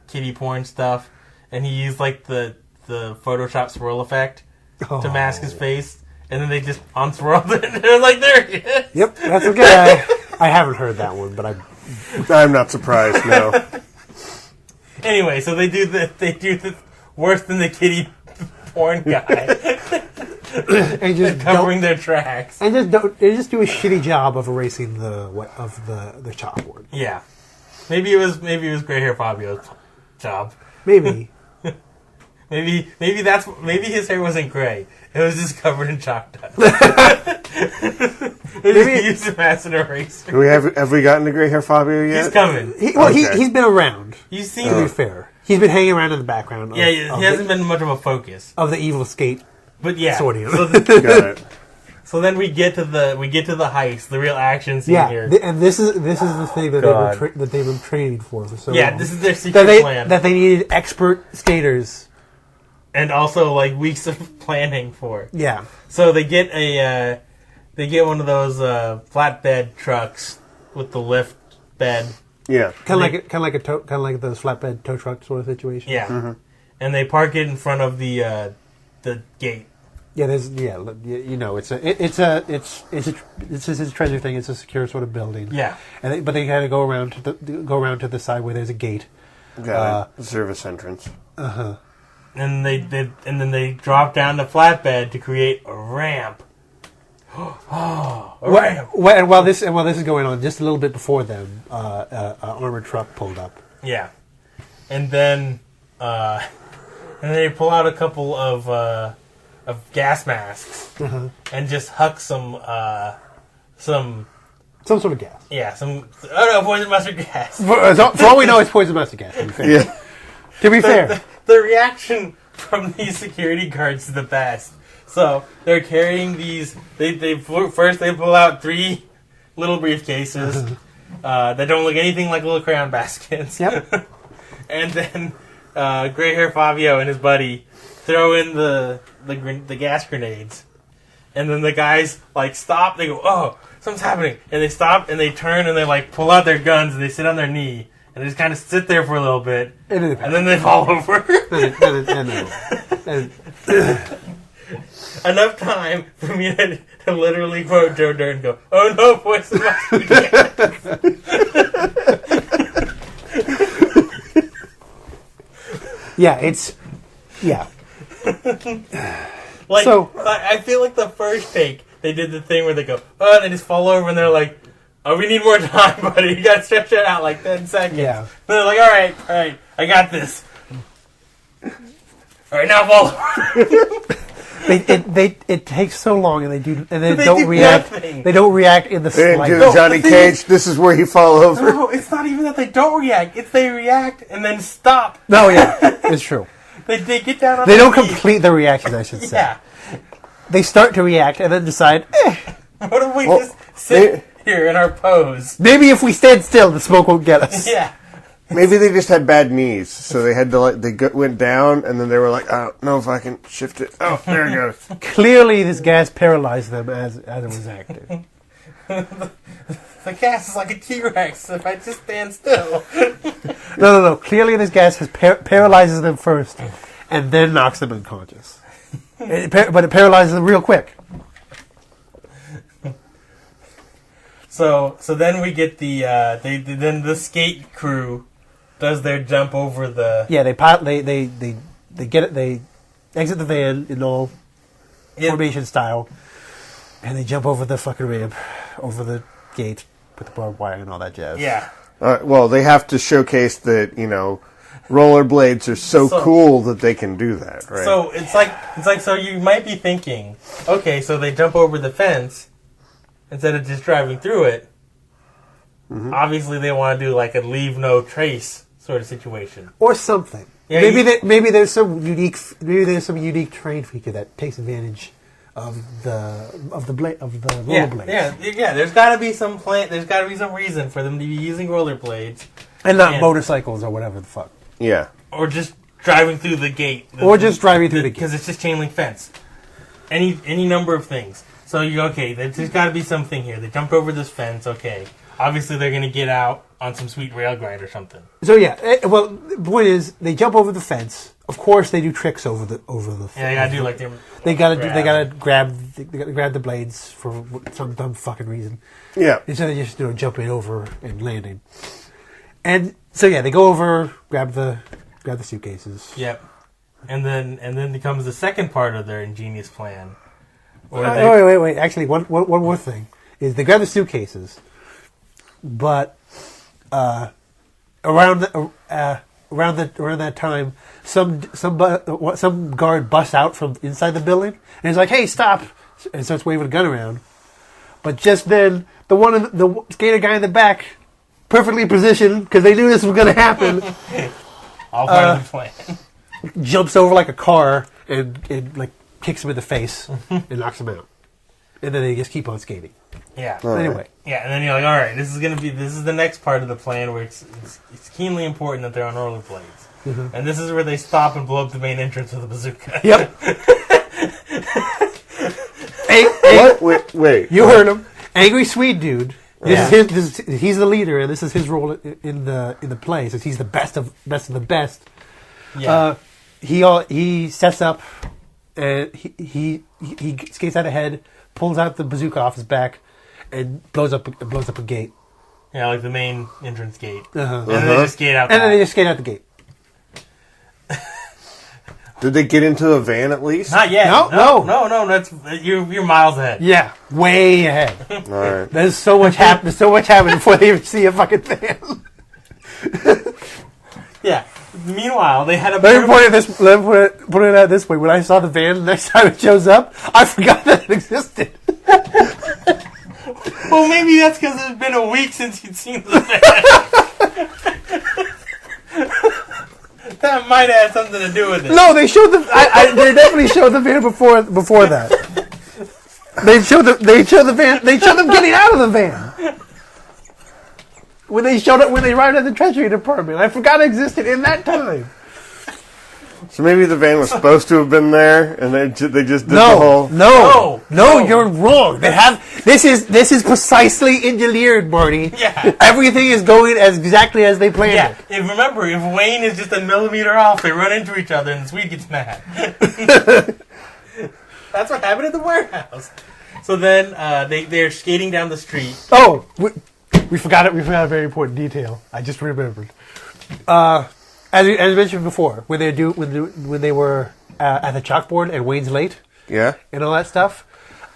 kitty porn stuff, and he used like the Photoshop swirl effect to mask his face, and then they just unswirled it, and they're like, there he is. Yep, that's a guy. I haven't heard that one, but I'm not surprised, no. Anyway, so they do the worse than the kitty porn guy. and just Covering their tracks. and they just do a shitty job of erasing the chalkboard. Yeah. Maybe it was Gray Hair Fabio's job. Maybe. Maybe his hair wasn't gray. It was just covered in chalk dust. Maybe he used him as an eraser. Have we gotten to Gray Hair Fabio yet? He's coming. He's been around. You've seen To be fair, he's been hanging around in the background. Yeah, he hasn't been much of a focus. Of the evil skate. But yeah. Sorting. Got it. So then we get to the heist, the real action scene here. And this is the thing that they've been training for so long. This is their secret plan. That they needed expert skaters. And also like weeks of planning for it. Yeah. So they get one of those flatbed trucks with the lift bed. Yeah. Kind of like those flatbed tow truck sort of situation. Yeah. Mm-hmm. And they park it in front of the gate. Yeah, it's a treasure thing. It's a secure sort of building. Yeah. But they had to go around to the side where there's a gate. Got it. Service entrance. And then they drop down the flatbed to create a ramp. Ramp. While this is going on, just a little bit before them, an armored truck pulled up. Yeah. And then they pull out a couple of gas masks and just huck some Some sort of gas. Yeah, poison mustard gas. For all we know, it's poison mustard gas. To be fair. Yeah. To be fair. The reaction from these security guards is the best. So they're carrying these. They pull out 3 little briefcases that don't look anything like little crayon baskets. Yep. And then Gray Hair Fabio and his buddy throw in the gas grenades. And then the guys like stop. They go, "Oh, something's happening!" And they stop and they turn and they like pull out their guns and they sit on their knee and they just kind of sit there for a little bit and then they fall over. Enough time for me to literally quote Joe Dirt and go, "Oh no, poison mustard gas." Yeah. Like, so, I feel like the first take, they did the thing where they go, oh, and they just fall over and they're like, oh, we need more time, buddy. You gotta stretch it out like 10 seconds. Yeah. And they're like, all right, I got this. All right, now fall over. It takes so long, and they They don't do react. nothing. They don't react in the They didn't do slightest. the Johnny the thing Cage. This is where he fall over. No, it's not even that they don't react. It's they react and then stop. No, yeah, it's true. They get down on They their don't knees. complete the reaction, I should say. Yeah. They start to react and then decide, What if we Well, just sit here in our pose? maybe if we stand still, the smoke won't get us. Yeah. Maybe they just had bad knees, so they had to went down, and then they were like, "I don't know if I can shift it." Oh, there it goes. Clearly, this gas paralyzed them as it was active. The gas is like a T-Rex if I just stand still. No. Clearly, this gas paralyzes them first, and then knocks them unconscious. But it paralyzes them real quick. So then we get then the skate crew does their jump over the Yeah, they get it. They exit the van in all formation style, and they jump over the fucking ramp, over the gate with the barbed wire and all that jazz. yeah. Well, they have to showcase that rollerblades are so cool that they can do that, right? So it's like so you might be thinking, okay, so they jump over the fence instead of just driving through it. Mm-hmm. Obviously, they want to do like a leave no trace sort of situation, Or something. Yeah, maybe there's some unique terrain feature that takes advantage of the rollerblades. Yeah. There's got to be some plan. There's got to be some reason for them to be using rollerblades And not motorcycles or whatever the fuck. Yeah. or just driving through the gate, Just driving through the gate. because it's just chain link fence. Any number of things. So there's got to be something here. They jumped over this fence. Okay, obviously they're gonna get out on some sweet rail grind or something. So the point is, they jump over the fence. Of course, they do tricks over the fence. Yeah, they gotta do like their. They gotta grab the blades for some dumb fucking reason. Yeah. Instead of just jumping over and landing. And so they go over, grab the suitcases. Yep. And then becomes the second part of their ingenious plan. Wait. Actually, one more thing is they grab the suitcases, but around that time, some guard busts out from inside the building and is like, "Hey, stop!" and starts waving a gun around. But just then, the skater guy in the back, perfectly positioned because they knew this was going to happen, All part of the plan. jumps over like a car and like kicks him in the face and knocks him out. And then they just keep on skating. Yeah. Anyway. Yeah, and then you're like, all right, this is the next part of the plan where it's keenly important that they're on rollerblades. Mm-hmm. And this is where they stop and blow up the main entrance with a bazooka. Yep. What? Wait. You heard him. Angry Swede dude. Yeah. He's the leader, and this is his role in the play, since he's the best of the best. Yeah. He sets up, and he skates out ahead, pulls out the bazooka off his back, and blows up a gate. Yeah, like the main entrance gate. Uh-huh. And then they just skate out. And then they just skate out the gate. Did they get into the van at least? Not yet. No. That's you're miles ahead. Yeah, way ahead. All right. There's so much happening before they even see a fucking van. Yeah. Meanwhile, they had a. Let me put it out this way. When I saw the van the next time it shows up, I forgot that it existed. Well, maybe that's because it's been a week since you'd seen the van. That might have something to do with it. No, they showed they definitely showed the van before that. They showed the van. They showed them getting out of the van. When they arrived at the Treasury Department, I forgot it existed in that time. So maybe the van was supposed to have been there, and they just did the whole. No, you're wrong. This is precisely engineered, Marty. Yeah. Everything is going exactly as they planned Yeah. it. Remember, if Wayne is just a millimeter off, they run into each other, and the Swede gets mad. That's what happened at the warehouse. So then they're skating down the street. Oh, we forgot it. We forgot a very important detail. I just remembered. As mentioned before, when they were at the chalkboard and Wayne's late, Yeah. and all that stuff,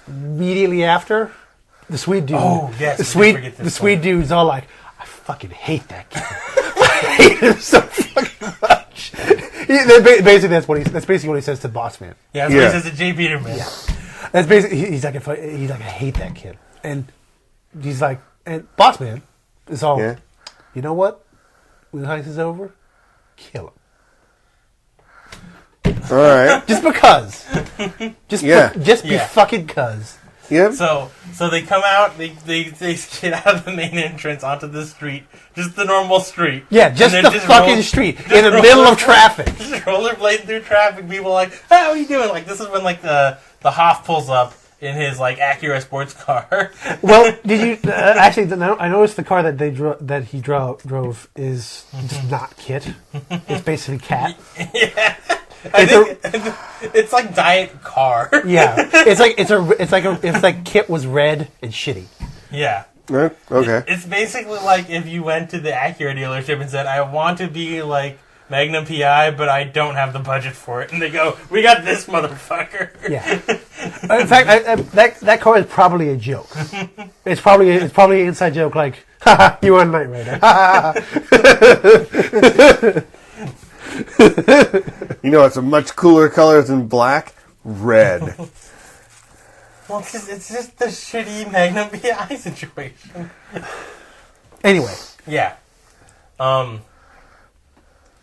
immediately after, the Swede dude. Oh, yes, the Swede dude's all like, "I fucking hate that kid. I hate him so fucking much." Basically, that's basically what he says to Boss Man. Yeah, that's what he says to Jay Peterman. Yeah. That's basically he's like I hate that kid, and he's like, and Boss Man is all, you know what? When the heist is over, kill him. All right. Just because. Just be fucking cuz. Yep. So they come out, they get out of the main entrance onto the street, just the normal street. Yeah, just the fucking street in the middle of traffic. Just rollerblading through traffic. People are like, "Hey, what are you doing?" Like this is when like the Hoff pulls up in his like Acura sports car. Well, did you actually? I noticed the car that he drove is just not Kit. It's basically Cat. Yeah. It's like diet car. Yeah, it's like Kit was red and shitty. Yeah. Okay. It's basically like if you went to the Acura dealership and said, "I want to be like Magnum PI, but I don't have the budget for it," and they go, "We got this motherfucker." Yeah. In fact, that car is probably a joke. It's probably an inside joke, like, "Haha, you are a Knight Rider." You know, it's a much cooler color than black. Red. Well, it's just the shitty Magnum PI situation. Anyway. Yeah.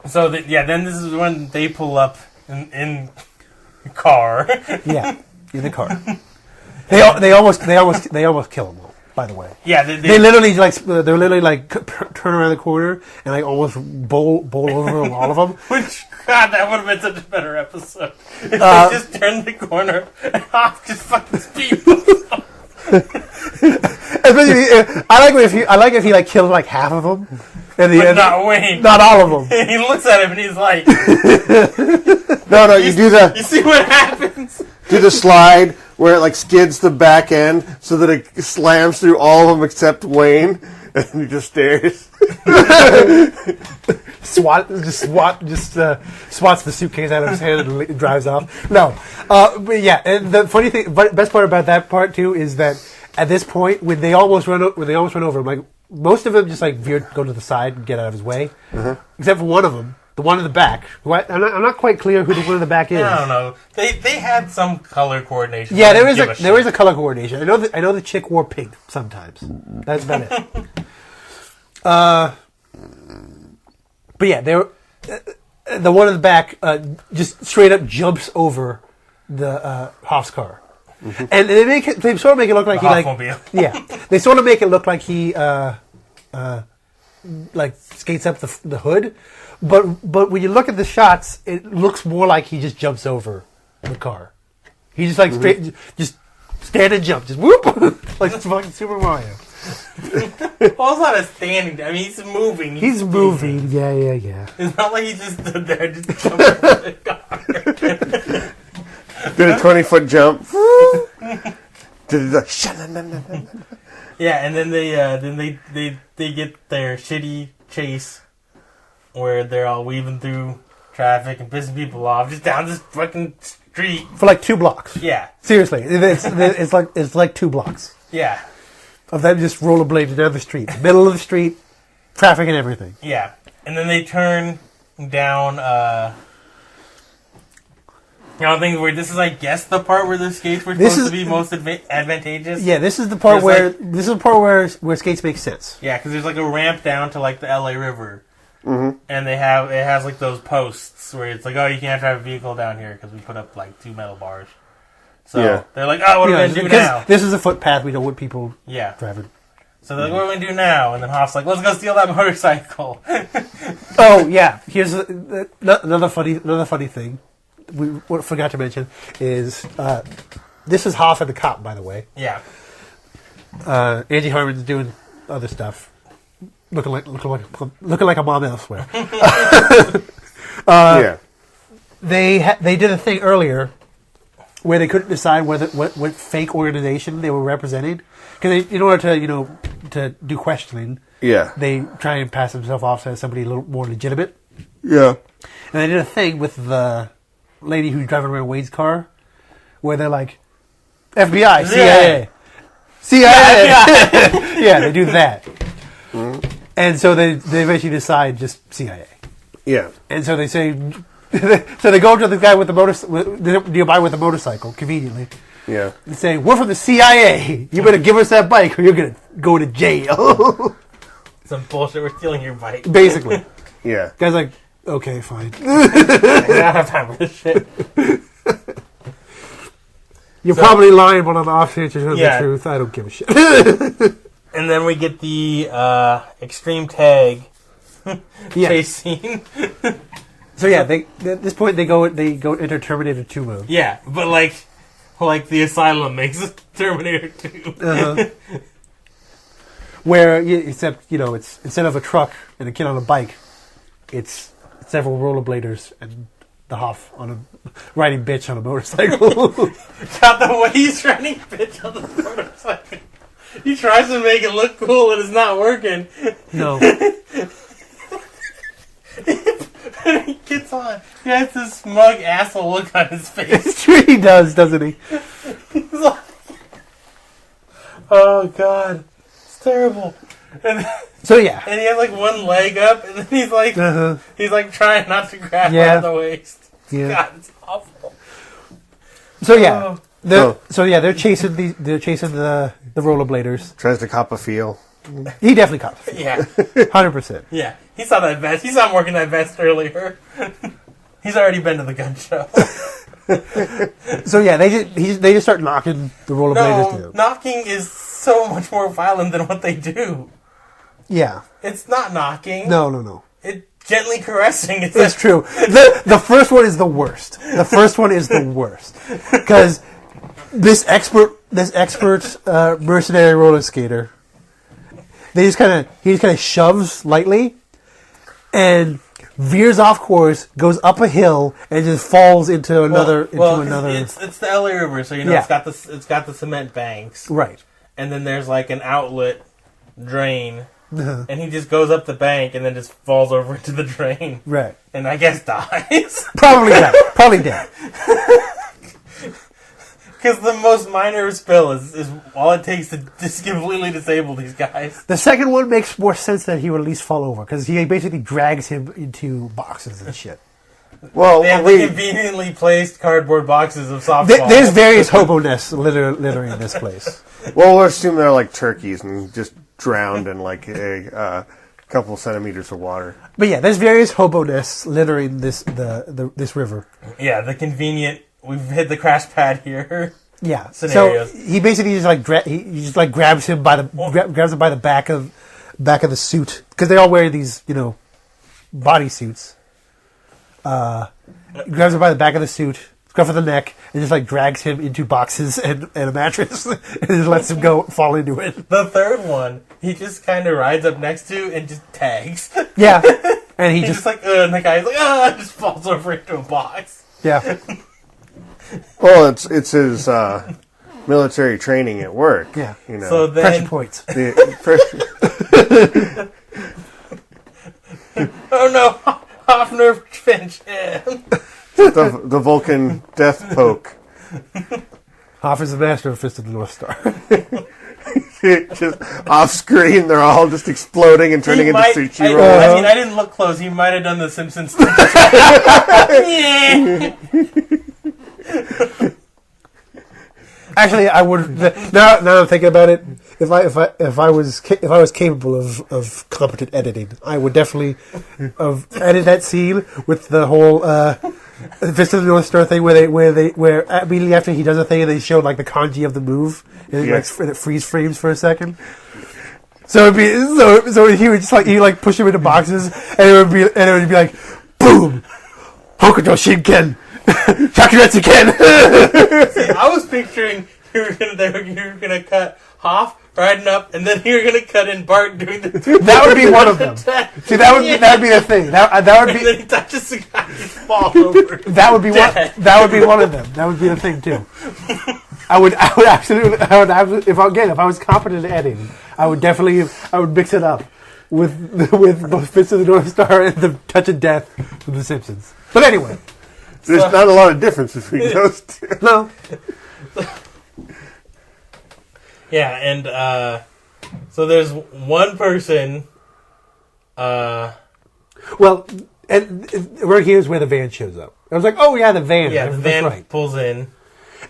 So then this is when they pull up in car. Yeah, in the car. They almost kill him. By the way, yeah, they literally turn around the corner and like almost bowl over all of them. Which, God, that would have been such a better episode if they just turned the corner and Hoff just fucking speed. I like if he like killed like half of them, and but not Wayne, not all of them. He looks at him and he's like, "No, you do the. You see what happens? Do the slide where it like skids the back end so that it slams through all of them except Wayne, and he just stares." swats the suitcase out of his hand and drives off. No, but yeah, and the funny thing, best part about that part too is that at this point when they almost run over him, like most of them just like go to the side and get out of his way, except for one of them. The one in the back. I'm not quite clear who the one in the back is. I don't know. They had some color coordination. Yeah, there is a color coordination. I know the chick wore pink sometimes. That's about it. But yeah, the one in the back just straight up jumps over the Hoff's car, and they sort of make it look like they sort of make it look like he like skates up the hood. But when you look at the shots, it looks more like he just jumps over the car. He just like straight, just stand and jump, just whoop, like it's fucking Super Mario. Well, it's not a standing. I mean, he's moving. He's moving. Yeah. It's not like he just stood there just jumping over the car. Did a 20-foot jump. Did the Yeah, and then they get their shitty chase where they're all weaving through traffic and pissing people off just down this fucking street for like 2 blocks. Yeah, seriously, it's like 2 blocks. Yeah, of them just rollerblading down the street, middle of the street, traffic and everything. Yeah, and then they turn down. Things where this is, I guess, the part where the skates were supposed to be most advantageous. Yeah, this is the part where where skates make sense. Yeah, because there's like a ramp down to like the LA River. Mm-hmm. And it has like those posts where it's like, oh, you can't drive a vehicle down here because we put up like 2 metal bars. So they're like, oh, what are we going to do now? This is a footpath. We don't want people driving. So they're like, what are we going to do now? And then Hoff's like, let's go steal that motorcycle. Oh, yeah. Here's another funny thing we forgot to mention is this is Hoff and the cop, by the way. Yeah. Angie Harmon's doing other stuff. Looking like a mom elsewhere. They did a thing earlier where they couldn't decide what fake organization they were representing because in order to do questioning, they try and pass themselves off as somebody a little more legitimate. Yeah, and they did a thing with the lady who's driving around Wade's car where they're like FBI, CIA. Yeah, they do that. Mm-hmm. And so they eventually decide just CIA. Yeah. And so they say, So they go to the guy with the nearby with the motorcycle, conveniently. Yeah. And say, "We're from the CIA. You better give us that bike, or you're gonna go to jail." Some bullshit. We're stealing your bike. Basically, Yeah. guy's like, "Okay, fine. I don't have time for this shit. You're So- probably lying, but on the off chance you're telling Yeah. the truth, I don't give a shit." And then we get the extreme tag Yeah. chase scene. So yeah, at this point they go enter Terminator 2 mode. Yeah, but like the Asylum makes Terminator 2. Uh-huh. Where except it's instead of a truck and a kid on a bike, it's several rollerbladers and the Hoff riding bitch on a motorcycle. God, the way he's riding bitch on the motorcycle. He tries to make it look cool and it's not working. No. And he gets on. He has this smug asshole look on his face. It's true he does, doesn't he? He's like, oh God, it's terrible. And So yeah. he has like one leg up, and then he's like trying not to grab Yeah. her on the waist. Yeah. God, it's awful. So yeah. Oh. They're chasing the rollerbladers. Tries to cop a feel. He definitely caught it. Yeah, 100%. yeah. He saw that vest. He saw him working that vest earlier. He's already been to the gun show. So yeah, they just start knocking the rollerbladers No, down. knocking is so much more violent than what they do. Yeah. It's not knocking. No. It's gently caressing. It's true. The first one is the worst. Because this expert mercenary roller skater, he just kind of shoves lightly and veers off course, goes up a hill, and just falls into another. It's the LA River, so Yeah. it's got the cement banks, Right. and then there's like an outlet drain, Uh-huh. and he just goes up the bank and then just falls over into the drain, Right. and I guess dies. Probably dead. Because the most minor spill is all it takes to just completely disable these guys. The second one makes more sense that he would at least fall over because he basically drags him into boxes and shit. Well, They have the conveniently placed cardboard boxes of softball. There's various hobo nests littering this place. well, we'll assume they're like turkeys and just drowned in like a couple centimeters of water. But yeah, there's various hobo nests littering this river. Yeah, the convenient. We've hit the crash pad here. Yeah. Scenarios. So he basically just grabs him by the back of the suit because they all wear these body suits. Grabs him by the back of the suit, scruff of the neck, and just drags him into boxes and a mattress and just lets him fall into it. The third one, he just kind of rides up next to and just tags. Yeah. And he He's just just and the guy's like, and just falls over into a box. yeah. Well, it's his military training at work. Yeah. So Pressure then, points. oh no, Hoffner Finch. the Vulcan death poke. Hoff is the master of Fist of the North Star. Just off screen, they're all just exploding and turning into sushi rolls. I didn't look close. He might have done the Simpsons. Yeah. Actually, I would. Now I'm thinking about it. If I was capable of competent editing, I would definitely edit that scene with the whole Fist of the North Star thing, where immediately after he does a thing, they show the kanji of the move, and it freeze frames for a second. So it'd be so he would just he'd push him into boxes, and it would be like boom, Hokuto Shinken. Shakuretsu Ken! See, I was picturing you were gonna cut Hoff riding up, and then you were gonna cut in Bart doing the. That would be one of them. See, that would be the thing. That would And be. then he touches the guy and falls over. That would be one. That would be one of them. That would be the thing too. I would absolutely. If I was competent at editing, I would mix it up with both Fist of the North Star and the Touch of Death from The Simpsons. But anyway. There's not a lot of difference between those two. No. Yeah, and so there's one person. Well, And right here's where the van shows up. I was like, oh yeah, the van. Yeah, the That's van right. pulls in.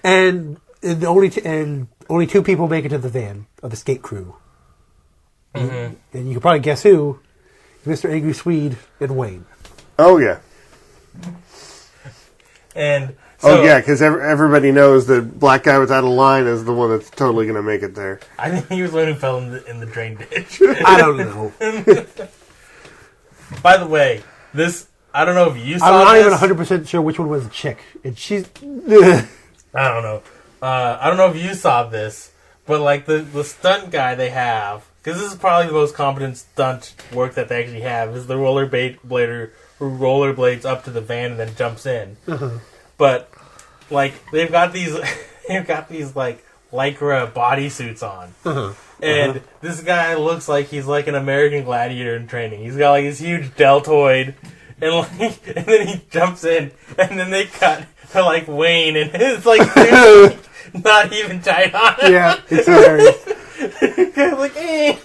And only two people make it to the van of the skate crew. Mm-hmm. And you can probably guess who. Mr. Angry Swede and Wayne. Oh, yeah. And so, because everybody knows the black guy without a line is the one that's totally going to make it there. I think he was the one who fell in the drain ditch. I don't know. By the way, I don't know if you saw I'm this. not even 100% sure which one was the chick. And she's... I don't know. I don't know if you saw this, but like the stunt guy they have, because this is probably the most competent stunt work that they actually have, is the rollerblader who rollerblades up to the van and then jumps in. Uh-huh. But like they've got these like lycra bodysuits on. Uh-huh. And this guy looks like he's like an American gladiator in training. He's got like this huge deltoid, and then he jumps in, and then they cut to like Wayne, and it's like not even tight on him. Yeah, it's hilarious. Like, eh.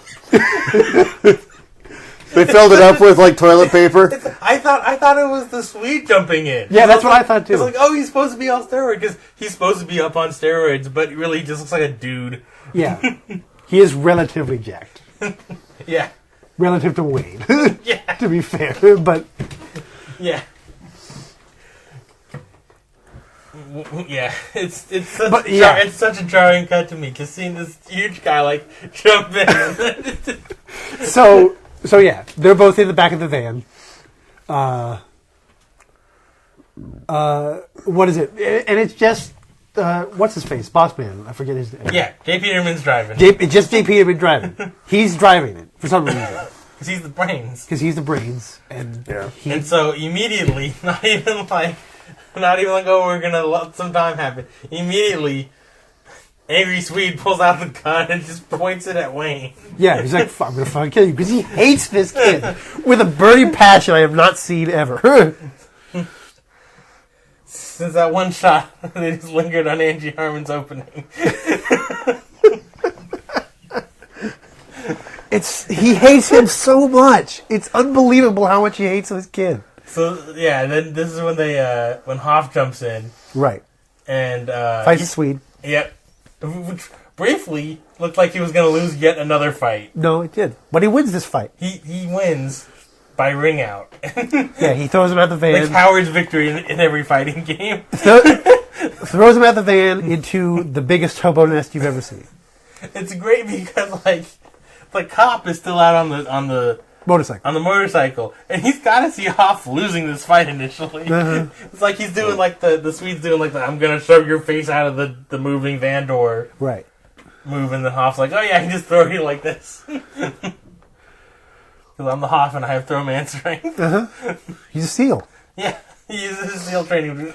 They filled it up with like toilet paper. I thought it was the Swede jumping in. Yeah, that's what I thought too. It's like, oh, he's supposed to be on steroids because he's supposed to be up on steroids, but really he just looks like a dude. Yeah. He is relatively jacked. Yeah. Relative to Wayne. Yeah. To be fair. But yeah. Yeah, it's such a jarring cut to me just seeing this huge guy like jump in. So yeah, they're both in the back of the van. What is it? And it's just what's his face? Boss Man. I forget his name. Yeah, J. Peterman's driving. It's just J. Peterman driving. He's driving it for some reason. Because he's the brains. And so immediately, not even like, oh, we're gonna let some time happen. Immediately, Angry Swede pulls out the gun and just points it at Wayne. Yeah, he's like, I'm gonna fucking kill you, because he hates this kid with a burning passion I have not seen ever. Since that one shot, they just lingered on Angie Harmon's opening. He hates him so much. It's unbelievable how much he hates this kid. So yeah, and then this is when when Hoff jumps in, right, and fights the Swede. Yep, which briefly looked like he was going to lose yet another fight. No, it did, but he wins this fight. He wins by ring out. Yeah, he throws him out the van. Like Howard's victory in every fighting game. Throws him out the van into the biggest hobo nest you've ever seen. It's great because like the cop is still out on the motorcycle, and he's got to see Hoff losing this fight initially. Uh-huh. It's like he's doing like the Swede's doing like I'm gonna shove your face out of the moving van door, right? Move, and then Hoff's like, oh yeah, I can just throw you like this because I'm the Hoff and I have throw man strength. Uh-huh. He's a SEAL. Yeah, he uses his SEAL training.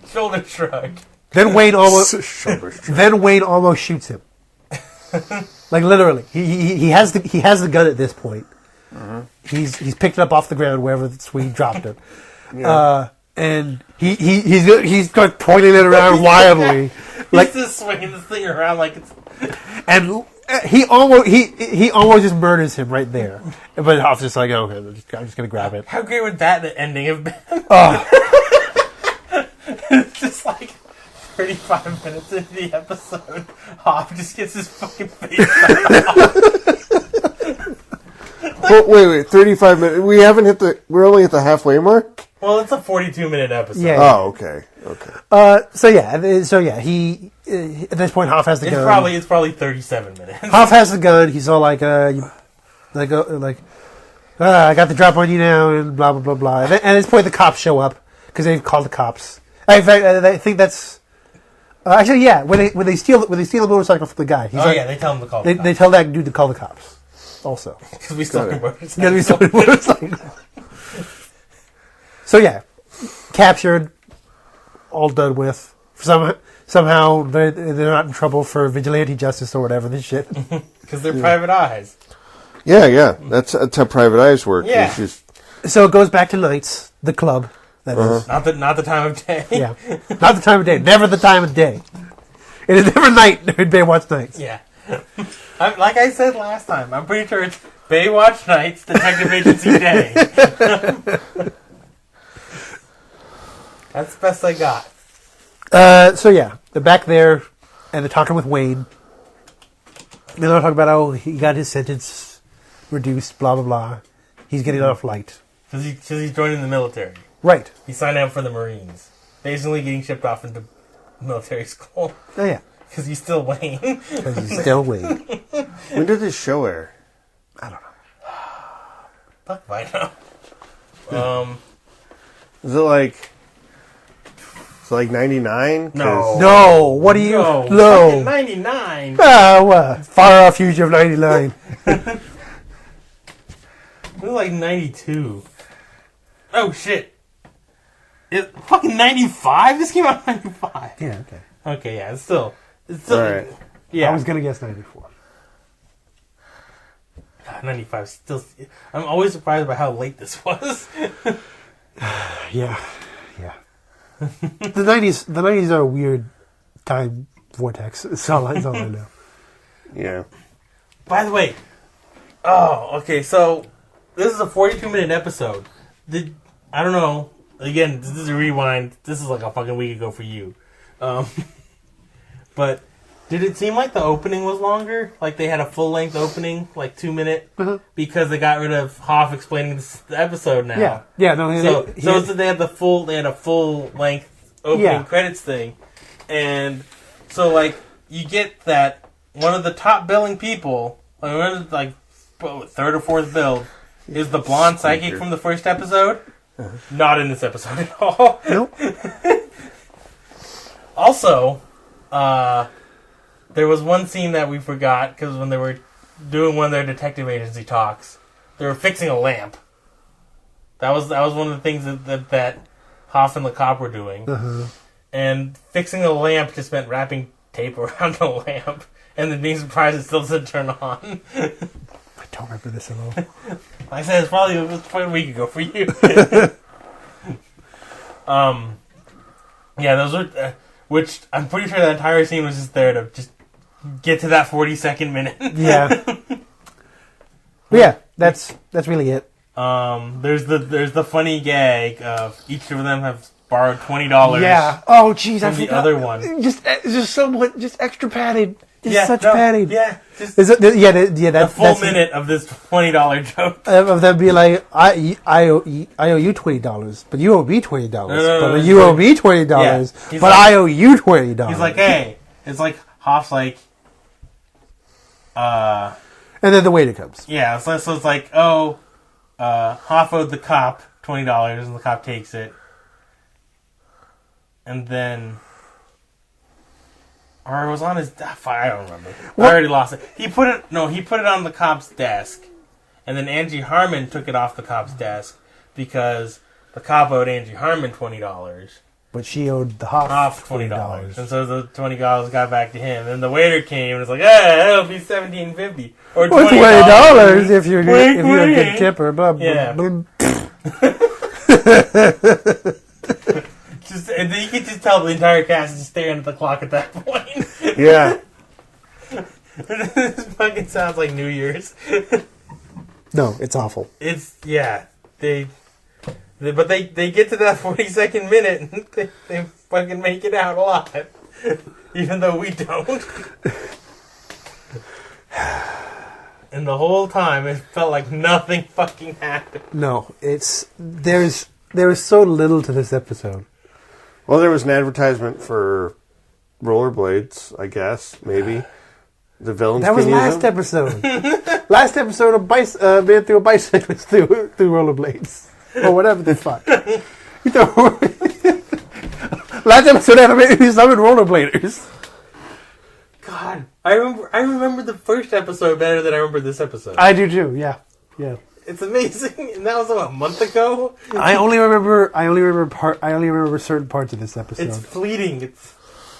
Shoulder shrug. Then Wayne almost shoots him. Like literally, he has the gun at this point. Uh-huh. He's picked it up off the ground wherever the Swede dropped it, and he's like pointing it around wildly, like just swinging this thing around like it's. And he almost just murders him right there. But Hoff's just like, okay, I'm just gonna grab it. How great would that ending have been? It's just like 35 minutes into the episode, Hoff just gets his fucking face Well, wait, 35 minutes. We're only at the halfway mark? Well, it's a 42-minute episode. Yeah. Oh, okay. So yeah, he at this point Hoff has the gun. It's probably 37 minutes. Hoff has the gun. He's all like, I got the drop on you now, and blah blah blah blah. And at this point, the cops show up because they've called the cops. In fact, I think that's actually when they steal the motorcycle from the guy. They tell him to call. They tell that dude to call the cops. Also, because we stole your motorcycle. Yeah, we stole your motorcycle. So yeah, captured, all done with. Somehow they're not in trouble for vigilante justice or whatever this shit. Because they're private eyes. Yeah. That's how private eyes work. Yeah. So it goes back to Nights, the club. That is. Not the time of day. Yeah. Not the time of day. Never the time of day. It is never night in Baywatch Nights. Yeah. Like I said last time, I'm pretty sure it's Baywatch nights, Detective Agency day. That's the best I got. So yeah, they're back there, and they're talking with Wayne. And they're talking about how he got his sentence reduced, blah blah blah. He's getting on a flight. Because he's joining the military. Right. He signed up for the Marines. Basically getting shipped off into military school. Oh yeah. Because he's still Wayne. Because he's still Wayne. When did this show air? I don't know. Fuck if I know. Is it like... It's like 99? No. No. What do you? No. Fucking 99. What? Far off future of 99. It was like 92. Oh shit. It fucking 95? This came out in 95. Yeah. Okay. Okay, yeah, it's still All right. yeah. I was gonna guess 94. God, 95 still. I'm always surprised by how late this was. Yeah. The 90s are a weird time vortex. It's all I know. Yeah. By the way, okay, so this is a 42-minute episode. I don't know. Again, this is a rewind. This is like a fucking week ago for you. But did it seem like the opening was longer? Like they had a full-length opening, like 2-minute, because they got rid of Hoff explaining the episode now. Yeah. No. So they had a full-length opening credits thing, and so like you get that one of the top billing people, like third or fourth billed, is the blonde psychic from the first episode. Not in this episode at all. Nope. Also, there was one scene that we forgot because when they were doing one of their detective agency talks, they were fixing a lamp. That was one of the things that Hoff and the cop were doing. And fixing a lamp just meant wrapping tape around the lamp and then being surprised it still doesn't turn on. I don't remember this at all. Like I said, it was probably a week ago for you. Yeah, those were... which I'm pretty sure that entire scene was just there to just get to that 40-second minute. Yeah. But yeah, that's really it. There's the funny gag of each of them have borrowed $20. Yeah. Oh, jeez, I from the forgot. other one. Just somewhat, just extra padded. Such no, padding. Yeah. Just Is it, yeah, that's a full minute of this $20 joke. Of them being like, I owe you $20, but you owe me $20. No, but you owe me $20, Yeah. but I owe you $20. He's like, hey, it's like Hoff's like, and then the waiter comes. yeah. So it's like, Hoff owed the cop $20, and the cop takes it, and then. Or it was on his... I don't remember. I already lost it. He put it on the cop's desk. And then Angie Harmon took it off the cop's desk because the cop owed Angie Harmon $20. But she owed the Hoff $20. And so the $20 got back to him. And the waiter came and was like, that'll be $17.50. Or $20 if you're a good tipper. Blah, blah, Yeah. blah. And then you can just tell the entire cast is just staring at the clock at that point. Yeah. This fucking sounds like New Year's. No, it's awful. It's, yeah. But they get to that 40-second minute and they fucking make it out alive. Even though we don't. And the whole time it felt like nothing fucking happened. No, there's so little to this episode. Well, there was an advertisement for rollerblades, I guess, maybe. The villains That was can use last them. episode. Last episode of man threw a bicyclist through rollerblades. Or whatever the fuck. Last episode had a man who summoned rollerbladers. God, I remember the first episode better than I remember this episode. I do too, yeah. It's amazing, and that was a month ago. I only remember certain parts of this episode. It's fleeting. It's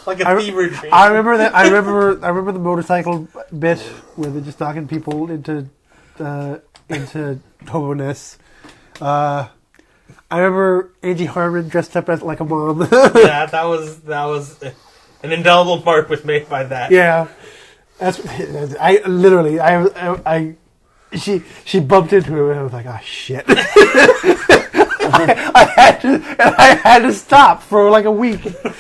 like a fever dream. I remember that. I remember the motorcycle bit where they're just knocking people into hobo-ness. I remember Angie Harmon dressed up as like a mom. Yeah, that was an indelible mark was made by that. Yeah. I literally, she bumped into him, and I was like, oh shit. I had to stop for like a week to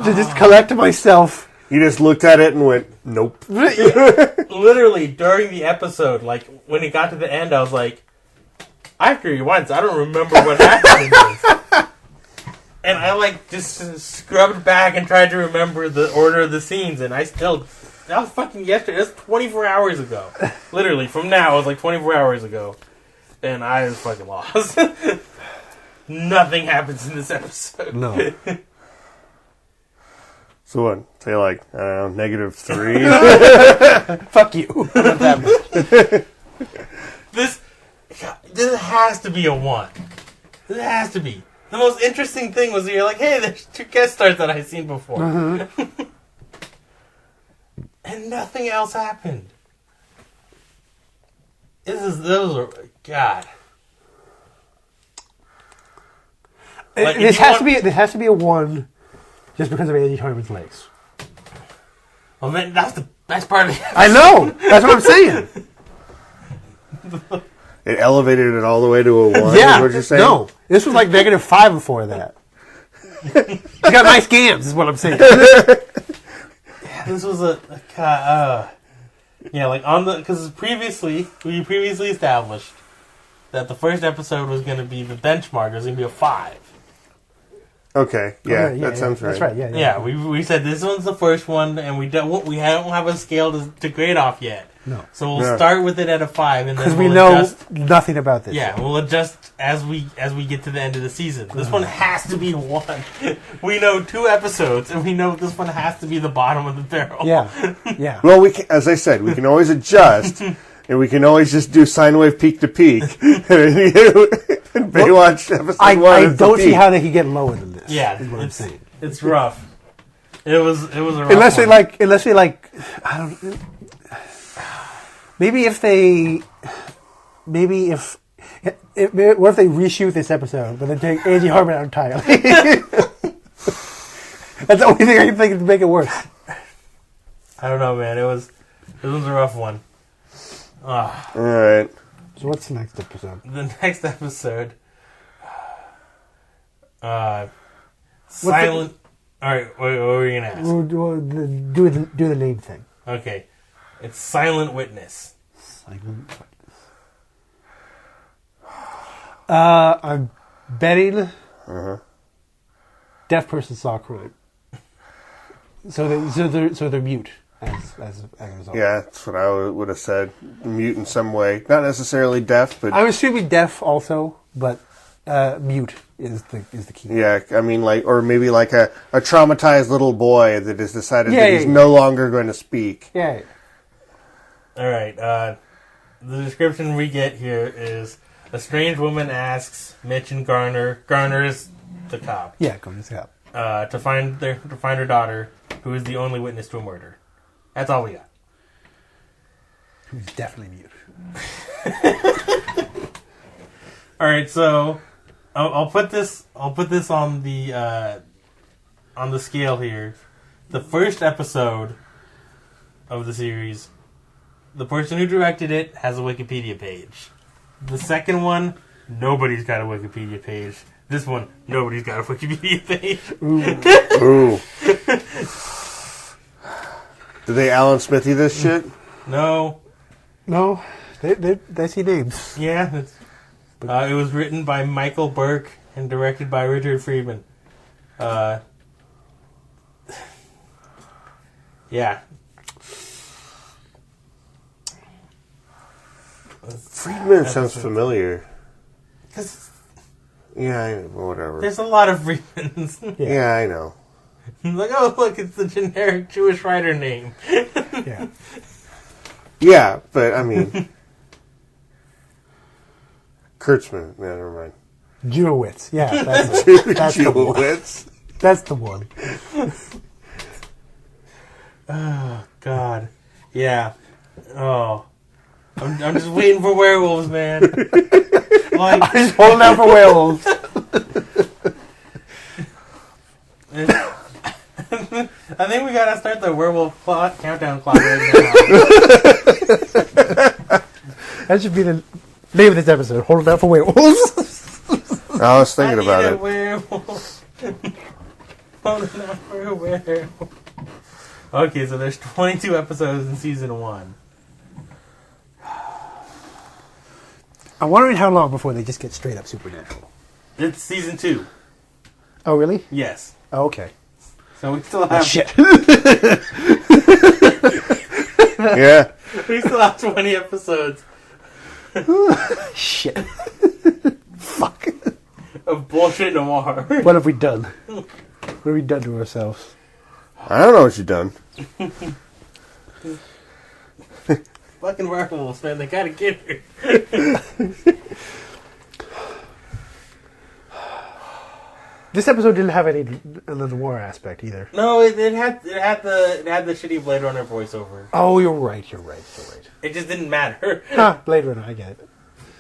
just collect myself. You just looked at it and went, nope. Literally, during the episode, like, when it got to the end, I was like, I have to rewind, so I don't remember what happened in this. And I, like, just scrubbed back and tried to remember the order of the scenes, and I still... That was fucking yesterday. That's 24 hours ago. Literally, from now, it was like 24 hours ago. And I was fucking lost. Nothing happens in this episode. No. So what? Say like, I don't know, -3? Fuck you. Not that much. This has to be a 1. This has to be. The most interesting thing was you're like, hey, there's 2 guest stars that I've seen before. And nothing else happened. God. Like, This has to be a 1 just because of Andy Harmon's legs. Well, man, that's the best part of it. I know. That's what I'm saying. It elevated it all the way to a 1, Yeah. is what you're saying? No. This was like -5 before that. You got nice gams, is what I'm saying. Yeah, this was like on the, because we previously established that the first episode was going to be the benchmark. It was going to be a 5. Okay, that sounds right. That's right, Yeah, we said this one's the first one, and we don't have a scale to grade off yet. No. So we'll start with it at a 5, and then Because we'll we know adjust. nothing about this. Yeah, we'll adjust as we get to the end of the season. This one has to be 1. We know 2 episodes, and we know this one has to be the bottom of the barrel. Yeah. Well, as I said, we can always adjust, and we can always just do sine wave peak to peak. And Baywatch episode 1 I is the don't see peak. how they could get lower than this. Yeah, is what I'm saying. It's rough. It was a rough Unless they one. I don't. Maybe if they, what if they reshoot this episode, but then take Andy Harmon out entirely? That's the only thing I can think of to make it worse. I don't know, man. It was a rough one. All right. So what's the next episode? The next episode, silent. All right, what were you gonna ask? We'll do the name thing. Okay, it's Silent Witness. Silent Witness. I'm betting deaf person saw crime. So they're mute as a result. Yeah, that's what I would have said. Mute in some way. Not necessarily deaf, but... I'm assuming deaf also, but mute is the key. Yeah, I mean, or maybe like a traumatized little boy that has decided that he's yeah. no longer going to speak. Yeah. All right. The description we get here is a strange woman asks Mitch and Garner. Garner is the cop. Yeah, go this out. To find her daughter, who is the only witness to a murder. That's all we got. Who's definitely mute. All right, so I'll put this on the scale here. The first episode of the series, the person who directed it has a Wikipedia page. The second one, nobody's got a Wikipedia page. This one, nobody's got a Wikipedia page. Ooh. Did they Alan Smithy this shit? No. No, they see names. Yeah. It was written by Michael Burke and directed by Richard Friedman. Yeah. Friedman sounds familiar. 'Cause Yeah, whatever. there's a lot of Friedmans. Yeah, I know. Like, oh, look, it's the generic Jewish writer name. Yeah. Yeah, but I mean... Kurtzman. Yeah, never mind. Jurowitz. Yeah, that's the one. Jurowitz. That's the one. Oh, God. Yeah. Oh. I'm just waiting for werewolves, man. Like, I'm just holding out for werewolves. I think we gotta start the werewolf clock countdown clock right now. That should be the name of this episode. Hold it out for werewolves. I was thinking about it. Werewolf. Hold it out for a werewolf. Okay, so there's 22 episodes in season 1. I'm wondering how long before they just get straight up supernatural. It's season 2. Oh, really? Yes. Oh, okay. So we still have Shit. Yeah. we still have 20 episodes Shit. Fuck. of bullshit noir. What have we done? What have we done to ourselves? I don't know what you've done. Fucking werewolves, man, they gotta get her. This episode didn't have any of the war aspect either. No, it had the shitty Blade Runner voiceover. Oh, you're right. It just didn't matter. Ha, Blade Runner, I get it.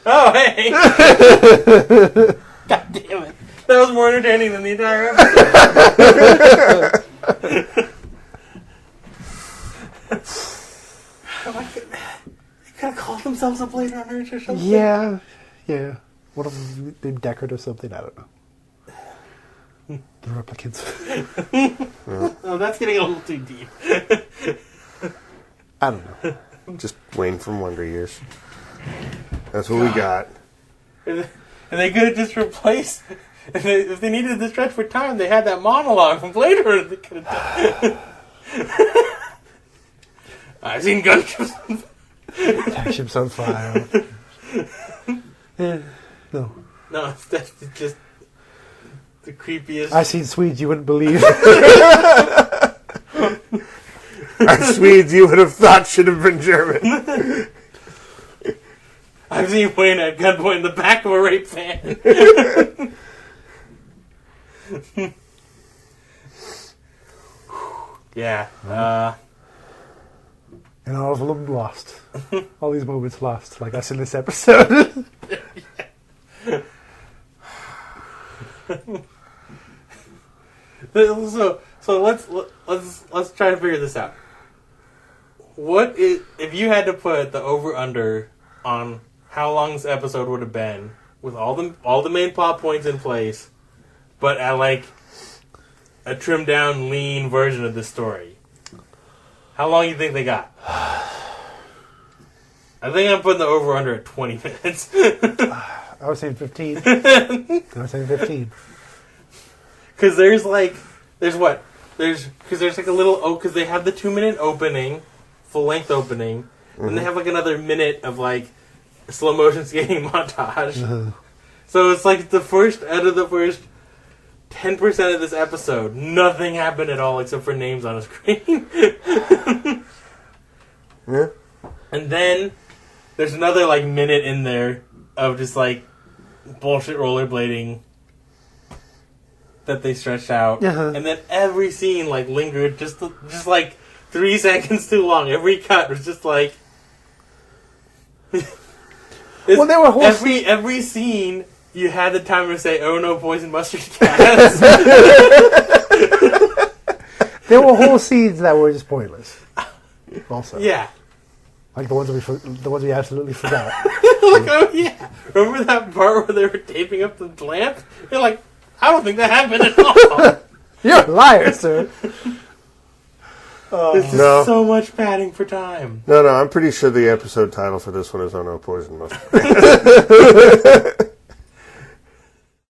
Oh, hey! God damn it. That was more entertaining than the entire episode. They could have called themselves a Blade Runner or something. Yeah. What of them named Deckard or something? I don't know. The replicants. Oh, that's getting a little too deep. I don't know. Just Wayne from Wonder Years. That's what we got. And they could have just replaced... If they needed to stretch for time, they had that monologue from Blade Runner they could have done. I've seen gunships. Attack ships on fire. No. No, that's just the creepiest. I've seen Swedes you wouldn't believe. Our Swedes you would have thought should have been German. I've seen Wayne at gunpoint in the back of a rape van. Yeah. And all of them lost. All these moments lost, like us in this episode. So let's try to figure this out. What is if you had to put the over under on how long this episode would have been with all the main plot points in place, but at like a trimmed down, lean version of the story? How long do you think they got? I think I'm putting the over under at 20 minutes. I was saying 15. Because there's like a little because they have the 2-minute opening, full length opening, and they have like another minute of like slow motion skating montage. So it's like the first 10% of this episode, nothing happened at all except for names on a screen. Yeah. And then there's another like minute in there of just like bullshit rollerblading that they stretched out, and then every scene like lingered just like 3 seconds too long. Every cut was just like. Well, there were whole every scene. You had the time to say, "Oh no, poison mustard gas." There were whole scenes that were just pointless. Also, yeah, like the ones we absolutely forgot. like, oh yeah, remember that part where they were taping up the lamp? You're like, I don't think that happened at all. You're a liar, sir. This is so much padding for time. No, I'm pretty sure the episode title for this one is "Oh No, Poison Mustard."